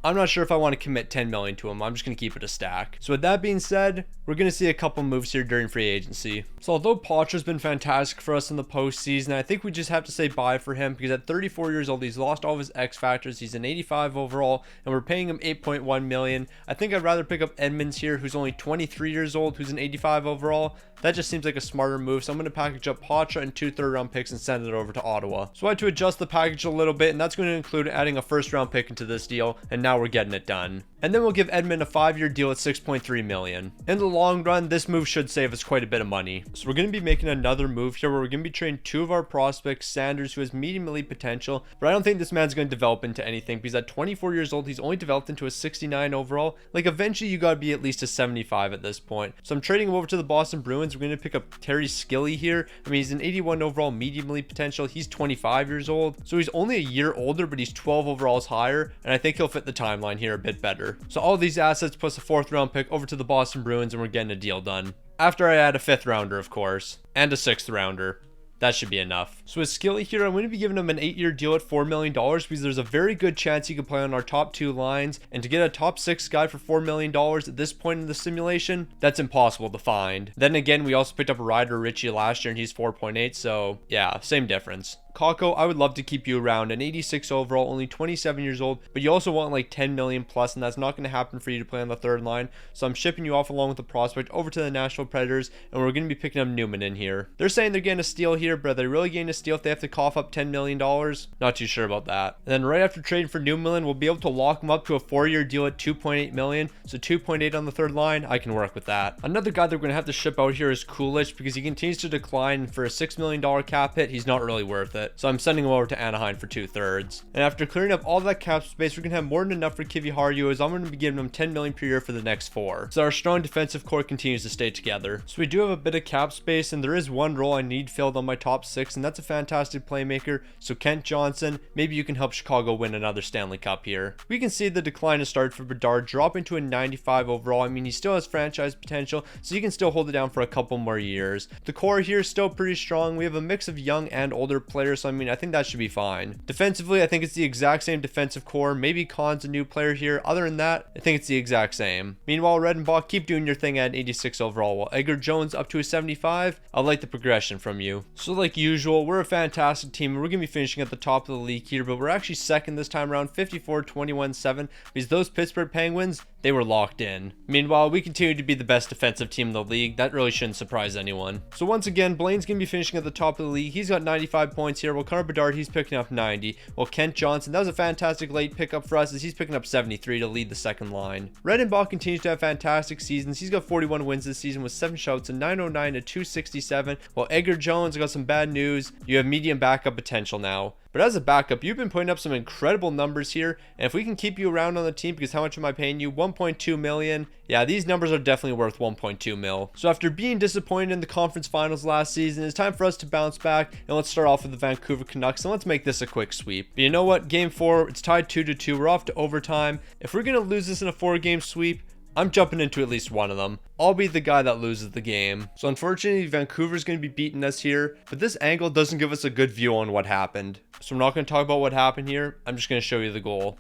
I'm not sure if I want to commit $10 million to him. I'm just going to keep it a stack. So with that being said, we're going to see a couple moves here during free agency. So although Poitras's been fantastic for us in the postseason, I think we just have to say bye for him because at 34 years old, he's lost all of his X factors. He's an 85 overall, and we're paying him $8.1 million. I think I'd rather pick up Edmonds here, who's only 23 years old, who's an 85 overall. That just seems like a smarter move. So I'm going to package up Poitras and 2 third-round picks and send it over to Ottawa. So I had to adjust the package a little bit, and that's going to include adding a first-round pick into this deal, and now we're getting it done. And then we'll give Edmund a 5-year deal at $6.3 million. In the long run, this move should save us quite a bit of money. So we're going to be making another move here where we're going to be trading 2 of our prospects, Sanders, who has medium elite potential, but I don't think this man's going to develop into anything because at 24 years old, he's only developed into a 69 overall. Like eventually you got to be at least a 75 at this point. So I'm trading him over to the Boston Bruins. We're going to pick up Terry Skilly here. I mean, he's an 81 overall medium elite potential. He's 25 years old. So he's only a year older, but he's 12 overalls higher. And I think he'll fit the timeline here a bit better. So all these assets plus a 4th round pick over to the Boston Bruins, and we're getting a deal done. After I add a 5th rounder, of course, and a 6th rounder. That should be enough. So with Skilly here, I'm going to be giving him an 8-year deal at $4 million because there's a very good chance he could play on our top 2 lines. And to get a top 6 guy for $4 million at this point in the simulation, that's impossible to find. Then again, we also picked up Ryder Ritchie last year and he's 4.8. So yeah, same difference. Kakko, I would love to keep you around. An 86 overall, only 27 years old, but you also want like 10 million plus, and that's not going to happen for you to play on the 3rd line. So I'm shipping you off along with the prospect over to the Nashville Predators, and we're going to be picking up Newman in here. They're saying they're getting a steal here, but are they really getting a steal if they have to cough up $10 million? Not too sure about that. And then right after trading for Newman, we'll be able to lock him up to a 4-year deal at $2.8 million. So 2.8 on the 3rd line, I can work with that. Another guy that we're going to have to ship out here is Coolidge because he continues to decline, and for a $6 million cap hit, he's not really worth it. So I'm sending him over to Anaheim for 2/3. And after clearing up all that cap space, we're going to have more than enough for Kiviharju, as I'm going to be giving him $10 million per year for the next 4. So our strong defensive core continues to stay together. So we do have a bit of cap space, and there is one role I need filled on my top 6, and that's a fantastic playmaker. So Kent Johnson, maybe you can help Chicago win another Stanley Cup here. We can see the decline has started for Bedard, dropping to a 95 overall. I mean, he still has franchise potential, so he can still hold it down for a couple more years. The core here is still pretty strong. We have a mix of young and older players, so I mean, I think that should be fine. Defensively, I think it's the exact same defensive core. Maybe Khan's a new player here. Other than that, I think it's the exact same. Meanwhile, Redenbach, keep doing your thing at 86 overall. While Edgar Jones up to a 75, I like the progression from you. So like usual, we're a fantastic team. We're going to be finishing at the top of the league here, but we're actually second this time around, 54-21-7, because those Pittsburgh Penguins, they were locked in. Meanwhile, we continue to be the best defensive team in the league. That really shouldn't surprise anyone. So once again, Blaine's going to be finishing at the top of the league. He's got 95 points here. here. Well, Connor Bedard, he's picking up 90. Well, Kent Johnson, that was a fantastic late pickup for us as he's picking up 73 to lead the second line. Redenbach continues to have fantastic seasons. He's got 41 wins this season with 7 shouts and 909 to 267. While Edgar Jones got some bad news. You have medium backup potential now. But as a backup, you've been putting up some incredible numbers here, and if we can keep you around on the team, because how much am I paying you? 1.2 million. Yeah, these numbers are definitely worth 1.2 mil. So after being disappointed in the conference finals last season, it's time for us to bounce back, and let's start off with the Vancouver Canucks, and let's make this a quick sweep. But you know what? Game 4, it's tied 2-2. We're off to overtime. If we're going to lose this in a 4-game sweep, I'm jumping into at least one of them. I'll be the guy that loses the game. So unfortunately, Vancouver's going to be beating us here, but this angle doesn't give us a good view on what happened. So I'm not going to talk about what happened here. I'm just going to show you the goal.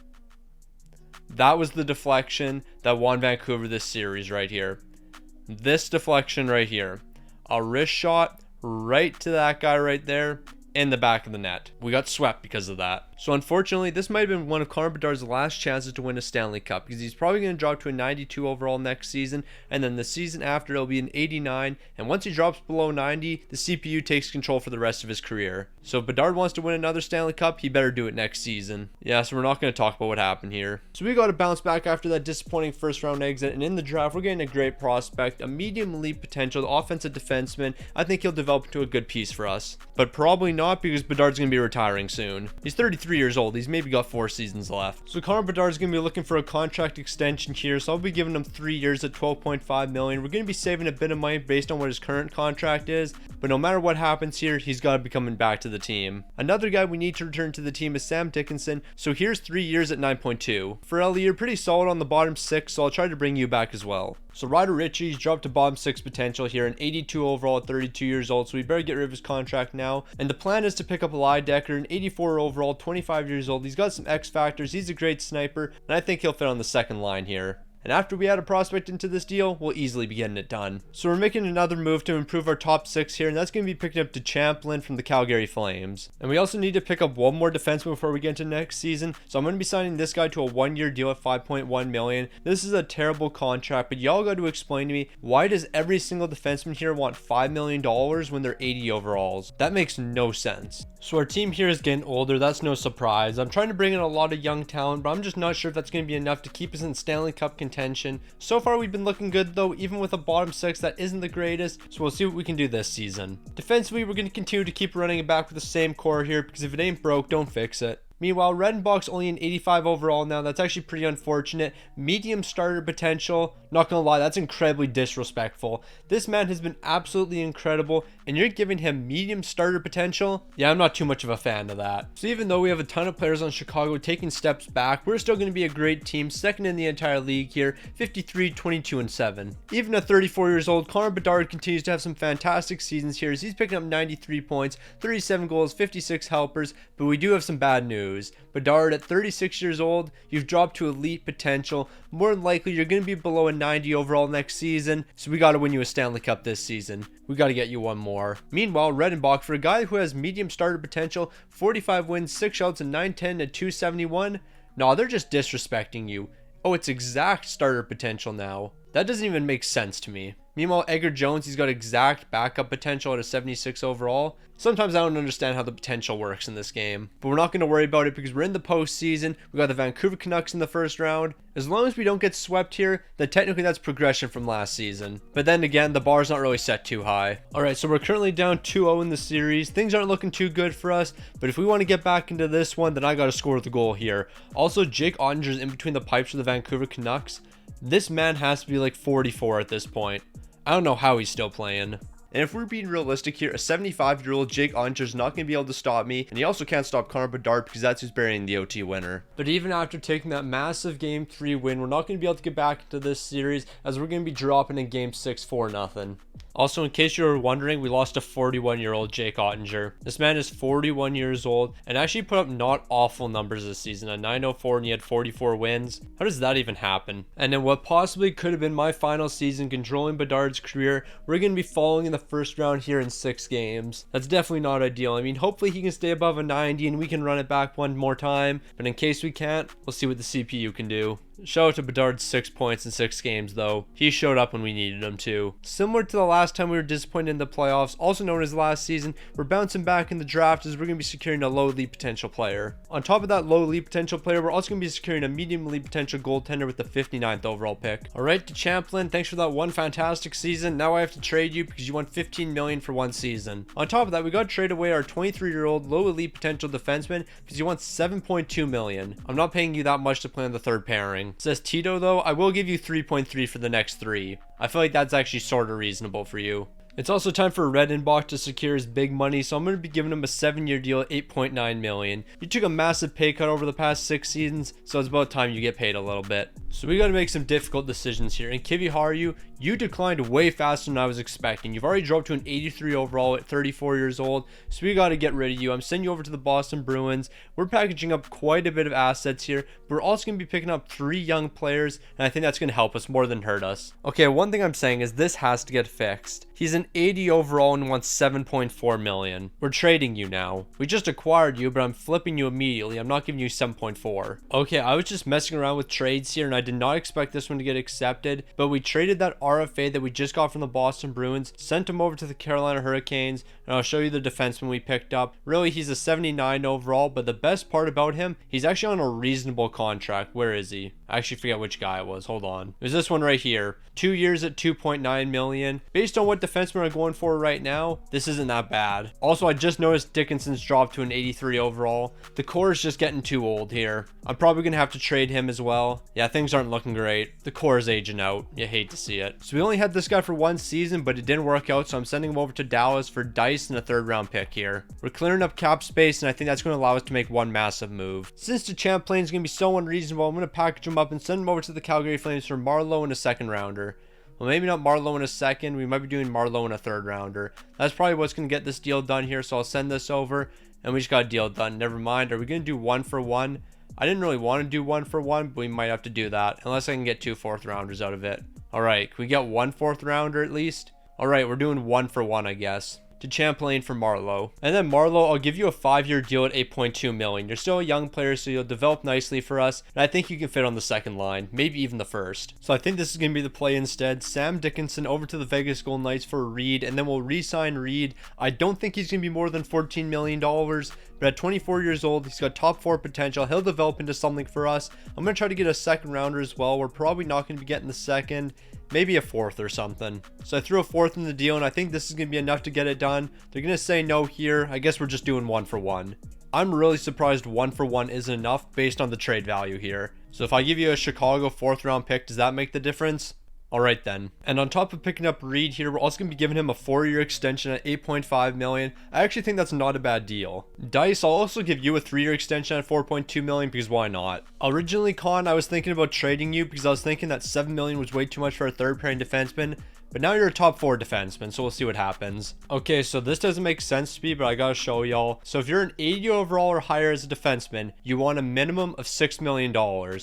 That was the deflection that won Vancouver this series right here. This deflection right here. A wrist shot right to that guy right there. In the back of the net. We got swept because of that. So unfortunately, this might have been one of Connor Bedard's last chances to win a Stanley Cup, because he's probably going to drop to a 92 overall next season, and then the season after it'll be an 89, and once he drops below 90, the CPU takes control for the rest of his career. So if Bedard wants to win another Stanley Cup, he better do it next season. Yeah, so we're not going to talk about what happened here. So we got to bounce back after that disappointing first round exit, and in the draft, we're getting a great prospect, a medium elite potential, the offensive defenseman. I think he'll develop into a good piece for us, but probably not, because Bedard's going to be retiring soon. He's 33 years old. He's maybe got 4 seasons left. So Connor Bedard's going to be looking for a contract extension here, so I'll be giving him 3 years at 12.5 million. We're going to be saving a bit of money based on what his current contract is, but no matter what happens here, he's got to be coming back to the team. Another guy we need to return to the team is Sam Dickinson, so here's 3 years at 9.2. For Ellie, you're pretty solid on the bottom 6, so I'll try to bring you back as well. So Ryder Ritchie's dropped to bottom 6 potential here, an 82 overall at 32 years old, so we better get rid of his contract now. And the plan is to pick up Decker, an 84 overall, 25 years old. He's got some X factors, he's a great sniper, and I think he'll fit on the second line here. And after we add a prospect into this deal, we'll easily be getting it done. So we're making another move to improve our top 6 here, and that's going to be picking up Champlin from the Calgary Flames. And we also need to pick up one more defenseman before we get into next season. So I'm going to be signing this guy to a 1-year deal at 5.1 million. This is a terrible contract, but y'all got to explain to me, why does every single defenseman here want $5 million when they're 80 overalls? That makes no sense. So our team here is getting older, that's no surprise. I'm trying to bring in a lot of young talent, but I'm just not sure if that's going to be enough to keep us in Stanley Cup contention. So far we've been looking good though, even with a bottom 6 that isn't the greatest, so we'll see what we can do this season. Defensively, we're going to continue to keep running it back with the same core here, because if it ain't broke, don't fix it. Meanwhile, Redenbach's only an 85 overall now. That's actually pretty unfortunate. Medium starter potential. Not gonna lie, that's incredibly disrespectful. This man has been absolutely incredible, and you're giving him medium starter potential? Yeah, I'm not too much of a fan of that. So even though we have a ton of players on Chicago taking steps back, we're still going to be a great team, second in the entire league here, 53, 22, and 7. Even at 34 years old, Connor Bedard continues to have some fantastic seasons here as he's picking up 93 points, 37 goals, 56 helpers, but we do have some bad news. Bedard, at 36 years old, you've dropped to elite potential. More than likely, you're going to be below a 90 overall next season, so we got to win you a Stanley Cup this season. We got to get you one more. Meanwhile, Redenbach, for a guy who has medium starter potential, 45 wins, 6 shouts, and 910 to 271. Nah, they're just disrespecting you. Oh, it's exact starter potential now. That doesn't even make sense to me. Meanwhile, Edgar Jones, he's got exact backup potential at a 76 overall. Sometimes I don't understand how the potential works in this game, but we're not going to worry about it because we're in the postseason. We got the Vancouver Canucks in the first round. As long as we don't get swept here, then technically that's progression from last season. But then again, the bar's not really set too high. Alright, so we're currently down 2-0 in the series. Things aren't looking too good for us, but if we want to get back into this one, then I got to score the goal here. Also, Jake Ottinger's in between the pipes for the Vancouver Canucks. This man has to be like 44 at this point. I don't know how he's still playing. And if we're being realistic here, a 75-year-old Jake Ottinger is not going to be able to stop me, and he also can't stop Connor Bedard because that's who's burying the OT winner. But even after taking that massive Game 3 win, we're not going to be able to get back into this series as we're going to be dropping in Game 6 4-0. Also, in case you were wondering, we lost a 41-year-old Jake Ottinger. This man is 41 years old and actually put up not awful numbers this season, a 904, and he had 44 wins. How does that even happen? And in what possibly could have been my final season controlling Bedard's career, we're going to be falling in the first round here in 6 games. That's definitely not ideal. I mean, hopefully he can stay above a 90 and we can run it back one more time, but in case we can't, we'll see what the CPU can do. Shout out to Bedard's 6 points in 6 games though. He showed up when we needed him to. Similar to the last time we were disappointed in the playoffs, also known as last season, we're bouncing back in the draft as we're going to be securing a low elite potential player. On top of that low elite potential player, we're also going to be securing a medium elite potential goaltender with the 59th overall pick. Alright, to Champlin, thanks for that one fantastic season. Now I have to trade you because you won 15 million for one season. On top of that, we got to trade away our 23-year-old low elite potential defenseman because you won 7.2 million. I'm not paying you that much to play on the third pairing. Says Tito though, I will give you 3.3 for the next 3. I feel like that's actually sort of reasonable for you. It's also time for Redenbach to secure his big money, so I'm going to be giving him a 7-year deal at 8.9 million. You took a massive pay cut over the past 6 seasons, so it's about time you get paid a little bit. So we got to make some difficult decisions here. And Kiviharu, you declined way faster than I was expecting. You've already dropped to an 83 overall at 34 years old, so we got to get rid of you. I'm sending you over to the Boston Bruins. We're packaging up quite a bit of assets here, but we're also going to be picking up 3 young players, and I think that's going to help us more than hurt us. Okay, one thing I'm saying is this has to get fixed. He's an 80 overall and wants 7.4 million. We're trading you now. We just acquired you, but I'm flipping you immediately. I'm not giving you 7.4. Okay, I was just messing around with trades here, and I did not expect this one to get accepted, but we traded that RFA that we just got from the Boston Bruins, sent him over to the Carolina Hurricanes, and I'll show you the defenseman we picked up. Really, he's a 79 overall, but the best part about him, he's actually on a reasonable contract. Where is he? I actually forget which guy it was. Hold on. It was this one right here. 2 years at 2.9 million. Based on what defensemen are going for right now, this isn't that bad. Also, I just noticed Dickinson's dropped to an 83 overall. The core is just getting too old here. I'm probably going to have to trade him as well. Yeah, things aren't looking great. The core is aging out. You hate to see it. So we only had this guy for 1 season, but it didn't work out, so I'm sending him over to Dallas for Dice and a 3rd round pick here. We're clearing up cap space, and I think that's going to allow us to make one massive move. Since the Champlain is going to be so unreasonable, I'm going to package him up and send him over to the Calgary Flames for Marleau and a 2nd rounder. Well, maybe not Marleau in a 2nd. We might be doing Marleau in a 3rd rounder. That's probably what's going to get this deal done here. So I'll send this over and we just got a deal done. Never mind. Are we going to do 1 for 1? I didn't really want to do 1 for 1, but we might have to do that unless I can get 2 4th rounders out of it. All right. Can we get 1 4th rounder at least? All right. We're doing 1 for 1, I guess. To Champlain for Marleau. And then Marleau, I'll give you a 5-year deal at 8.2 million. You're still a young player, so you'll develop nicely for us. And I think you can fit on the 2nd line, maybe even the 1st. So I think this is going to be the play instead. Sam Dickinson over to the Vegas Golden Knights for Reed, and then we'll re-sign Reed. I don't think he's going to be more than $14 million, but at 24 years old, he's got top 4 potential. He'll develop into something for us. I'm going to try to get a 2nd rounder as well. We're probably not going to be getting the 2nd. Maybe a 4th or something. So I threw a 4th in the deal, and I think this is going to be enough to get it done. They're going to say no here. I guess we're just doing 1 for 1. I'm really surprised 1 for 1 isn't enough based on the trade value here. So if I give you a Chicago 4th round pick, does that make the difference? Alright then. And on top of picking up Reed here, we're also going to be giving him a 4-year extension at 8.5 million. I actually think that's not a bad deal. Dice, I'll also give you a 3-year extension at 4.2 million because why not? Originally, Con, I was thinking about trading you because I was thinking that 7 million was way too much for a 3rd pairing defenseman. But now you're a top 4 defenseman, so we'll see what happens. Okay, so this doesn't make sense to me, but I gotta show y'all. So if you're an 80 overall or higher as a defenseman, you want a minimum of $6 million.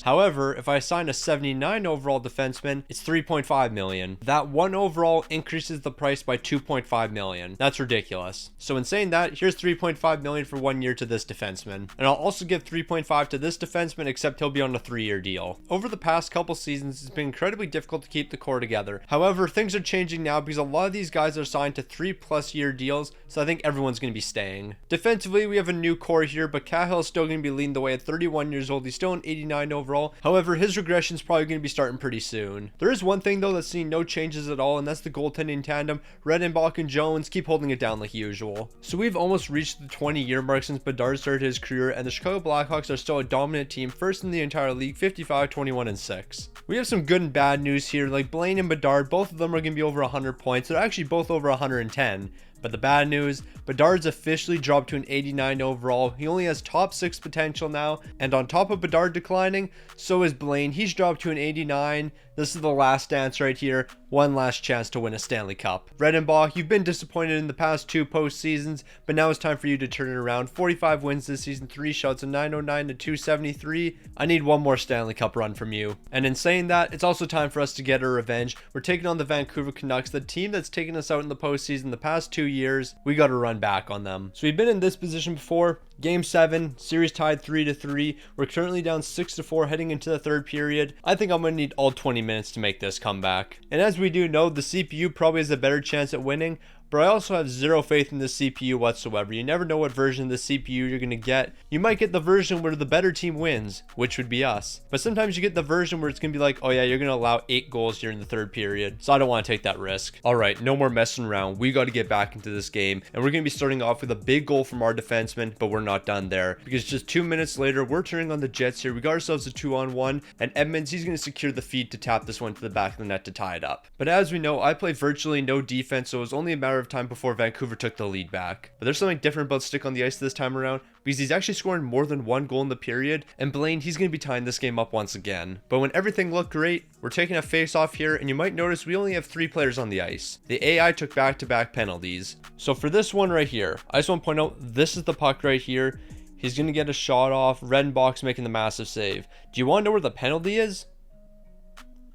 However, if I assign a 79 overall defenseman, it's 3.5 million. That 1 overall increases the price by 2.5 million. That's ridiculous. So in saying that, here's 3.5 million for 1 year to this defenseman. And I'll also give 3.5 to this defenseman, except he'll be on a 3-year deal. Over the past couple seasons, it's been incredibly difficult to keep the core together. However, things are changing now because a lot of these guys are signed to 3+ year deals, so I think everyone's going to be staying. Defensively, we have a new core here, but Cahill is still going to be leading the way at 31 years old. He's still an 89 overall. However, his regression is probably going to be starting pretty soon. There is one thing though that's seeing no changes at all, and that's the goaltending tandem. Redenbach and Jones keep holding it down like usual. So we've almost reached the 20-year mark since Bedard started his career, and the Chicago Blackhawks are still a dominant team, 1st in the entire league, 55, 21, and 6. We have some good and bad news here. Like Blaine and Bedard, both of them are going to be over 100 points. They're actually both over 110. But the bad news, Bedard's officially dropped to an 89 overall. He only has top 6 potential now. And on top of Bedard declining, so is Blaine. He's dropped to an 89. This is the last dance right here. One last chance to win a Stanley Cup. Redenbach, you've been disappointed in the past 2 postseasons, but now it's time for you to turn it around. 45 wins this season, 3 shots, a 909 to 273. I need one more Stanley Cup run from you. And in saying that, it's also time for us to get our revenge. We're taking on the Vancouver Canucks, the team that's taken us out in the postseason the past 2 years. We got to run back on them. So we've been in this position before. Game 7, series tied 3-3. We're currently down 6-4 heading into the third period. I think I'm going to need all 20 minutes to make this comeback. And as we do know, the CPU probably has a better chance at winning, but I also have zero faith in the CPU whatsoever. You never know what version of the CPU you're going to get. You might get the version where the better team wins, which would be us. But sometimes you get the version where it's going to be like, oh yeah, you're going to allow 8 goals here in the third period. So I don't want to take that risk. All right, no more messing around. We got to get back into this game. And we're going to be starting off with a big goal from our defenseman, but we're not done there. Because just 2 minutes later, we're turning on the Jets here. We got ourselves a 2-on-1. And Edmonds, he's going to secure the feed to tap this one to the back of the net to tie it up. But as we know, I play virtually no defense, so it was only a matter of time before Vancouver took the lead back. But there's something different about Stick on the ice this time around, because he's actually scoring more than 1 goal in the period, and Blaine, he's going to be tying this game up once again. But when everything looked great, we're taking a face off here, and you might notice we only have 3 players on the ice. The AI took back-to-back penalties. So for this one right here, I just want to point out, this is the puck right here. He's going to get a shot off, Redenbach's making the massive save. Do you want to know where the penalty is?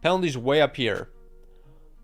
Penalty's way up here.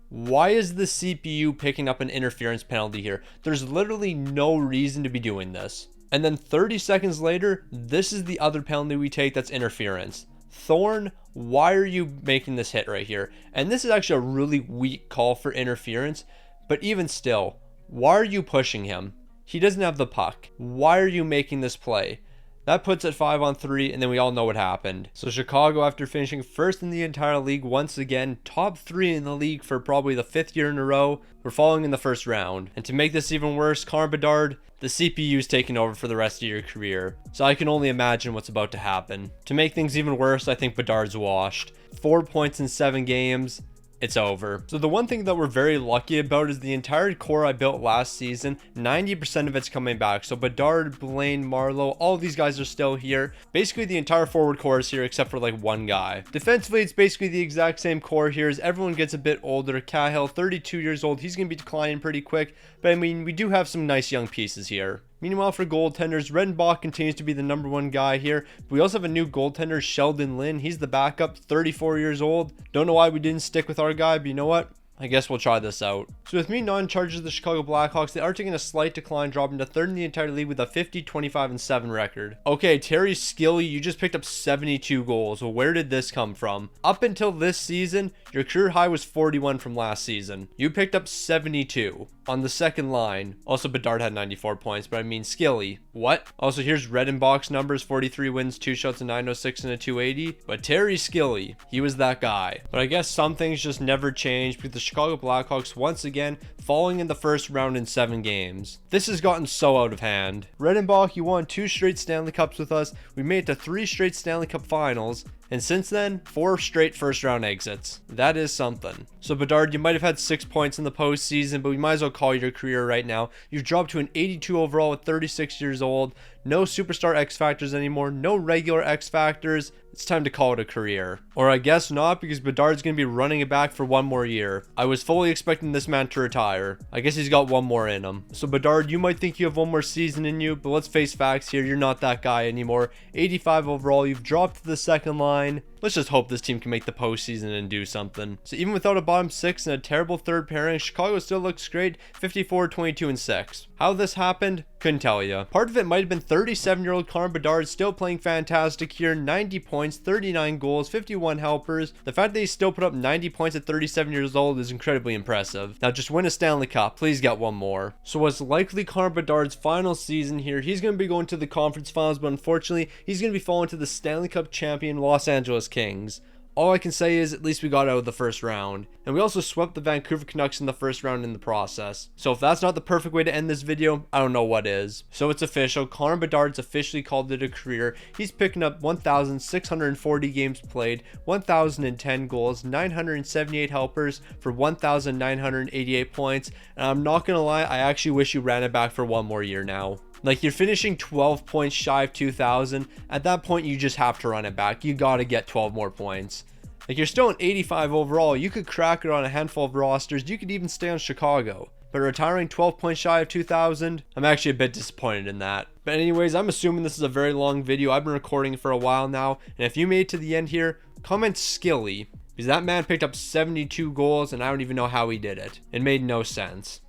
Why is the CPU picking up an interference penalty here? There's literally no reason to be doing this. And then 30 seconds later, this is the other penalty we take that's interference. Thorne, why are you making this hit right here? And this is actually a really weak call for interference, but even still, why are you pushing him? He doesn't have the puck. Why are you making this play? That puts it 5-on-3, and then we all know what happened. So Chicago, after finishing first in the entire league once again, top 3 in the league for probably the 5th year in a row, we're falling in the first round. And to make this even worse, Connor Bedard, the CPU's taking over for the rest of your career. So I can only imagine what's about to happen. To make things even worse, I think Bedard's washed. 4 points in 7 games. It's over. So the one thing that we're very lucky about is the entire core I built last season, 90% of it's coming back. So Bedard, Blaine, Marlowe, all these guys are still here. Basically the entire forward core is here except for like one guy. Defensively, it's basically the exact same core here as everyone gets a bit older. Cahill, 32 years old, he's going to be declining pretty quick, but I mean, we do have some nice young pieces here. Meanwhile, for goaltenders, Redenbach continues to be the #1 guy here. We also have a new goaltender, Sheldon Lynn. He's the backup, 34 years old. Don't know why we didn't stick with our guy, but you know what? I guess we'll try this out. So with me not in charge of the Chicago Blackhawks, they are taking a slight decline, dropping to 3rd in the entire league with a 50, 25, and 7 record. Okay, Terry Skilly, you just picked up 72 goals. Well, where did this come from? Up until this season, your career high was 41 from last season. You picked up 72 on the second line. Also, Bedard had 94 points, but I mean Skilly. What? Also, here's Redenbach's numbers, 43 wins, 2 shots, a 906, and a 280. But Terry Skilly, he was that guy. But I guess some things just never change because the Chicago Blackhawks once again falling in the first round in 7 games. This has gotten so out of hand. Redenbach, you won 2 straight Stanley Cups with us. We made it to 3 straight Stanley Cup finals. And since then, 4 straight first round exits. That is something. So Bedard, you might have had 6 points in the postseason, but we might as well call your career right now. You've dropped to an 82 overall at 36 years old. No superstar X Factors anymore. No regular X Factors. It's time to call it a career. Or I guess not, because Bedard's going to be running it back for 1 more year. I was fully expecting this man to retire. I guess he's got 1 more in him. So Bedard, you might think you have 1 more season in you, but let's face facts here. You're not that guy anymore. 85 overall. You've dropped to the second line. Let's just hope this team can make the postseason and do something. So even without a bottom 6 and a terrible third pairing, Chicago still looks great. 54, 22, and 6. How this happened? Couldn't tell you. Part of it might have been 37-year-old Connor Bedard still playing fantastic here. 90 points, 39 goals, 51 helpers. The fact that he still put up 90 points at 37 years old is incredibly impressive. Now just win a Stanley Cup. Please get 1 more. So what's likely Connor Bedard's final season here, he's going to be going to the conference finals, but unfortunately, he's going to be falling to the Stanley Cup champion Los Angeles Kings. All I can say is at least we got out of the first round. And we also swept the Vancouver Canucks in the first round in the process. So if that's not the perfect way to end this video, I don't know what is. So it's official. Connor Bedard's officially called it a career. He's picking up 1,640 games played, 1,010 goals, 978 helpers for 1,988 points. And I'm not going to lie, I actually wish you ran it back for 1 more year now. Like, you're finishing 12 points shy of 2,000. At that point, you just have to run it back. You got to get 12 more points. Like, you're still an 85 overall. You could crack it on a handful of rosters. You could even stay on Chicago. But retiring 12 points shy of 2,000, I'm actually a bit disappointed in that. But anyways, I'm assuming this is a very long video. I've been recording for a while now. And if you made it to the end here, comment Skilly. Because that man picked up 72 goals and I don't even know how he did it. It made no sense.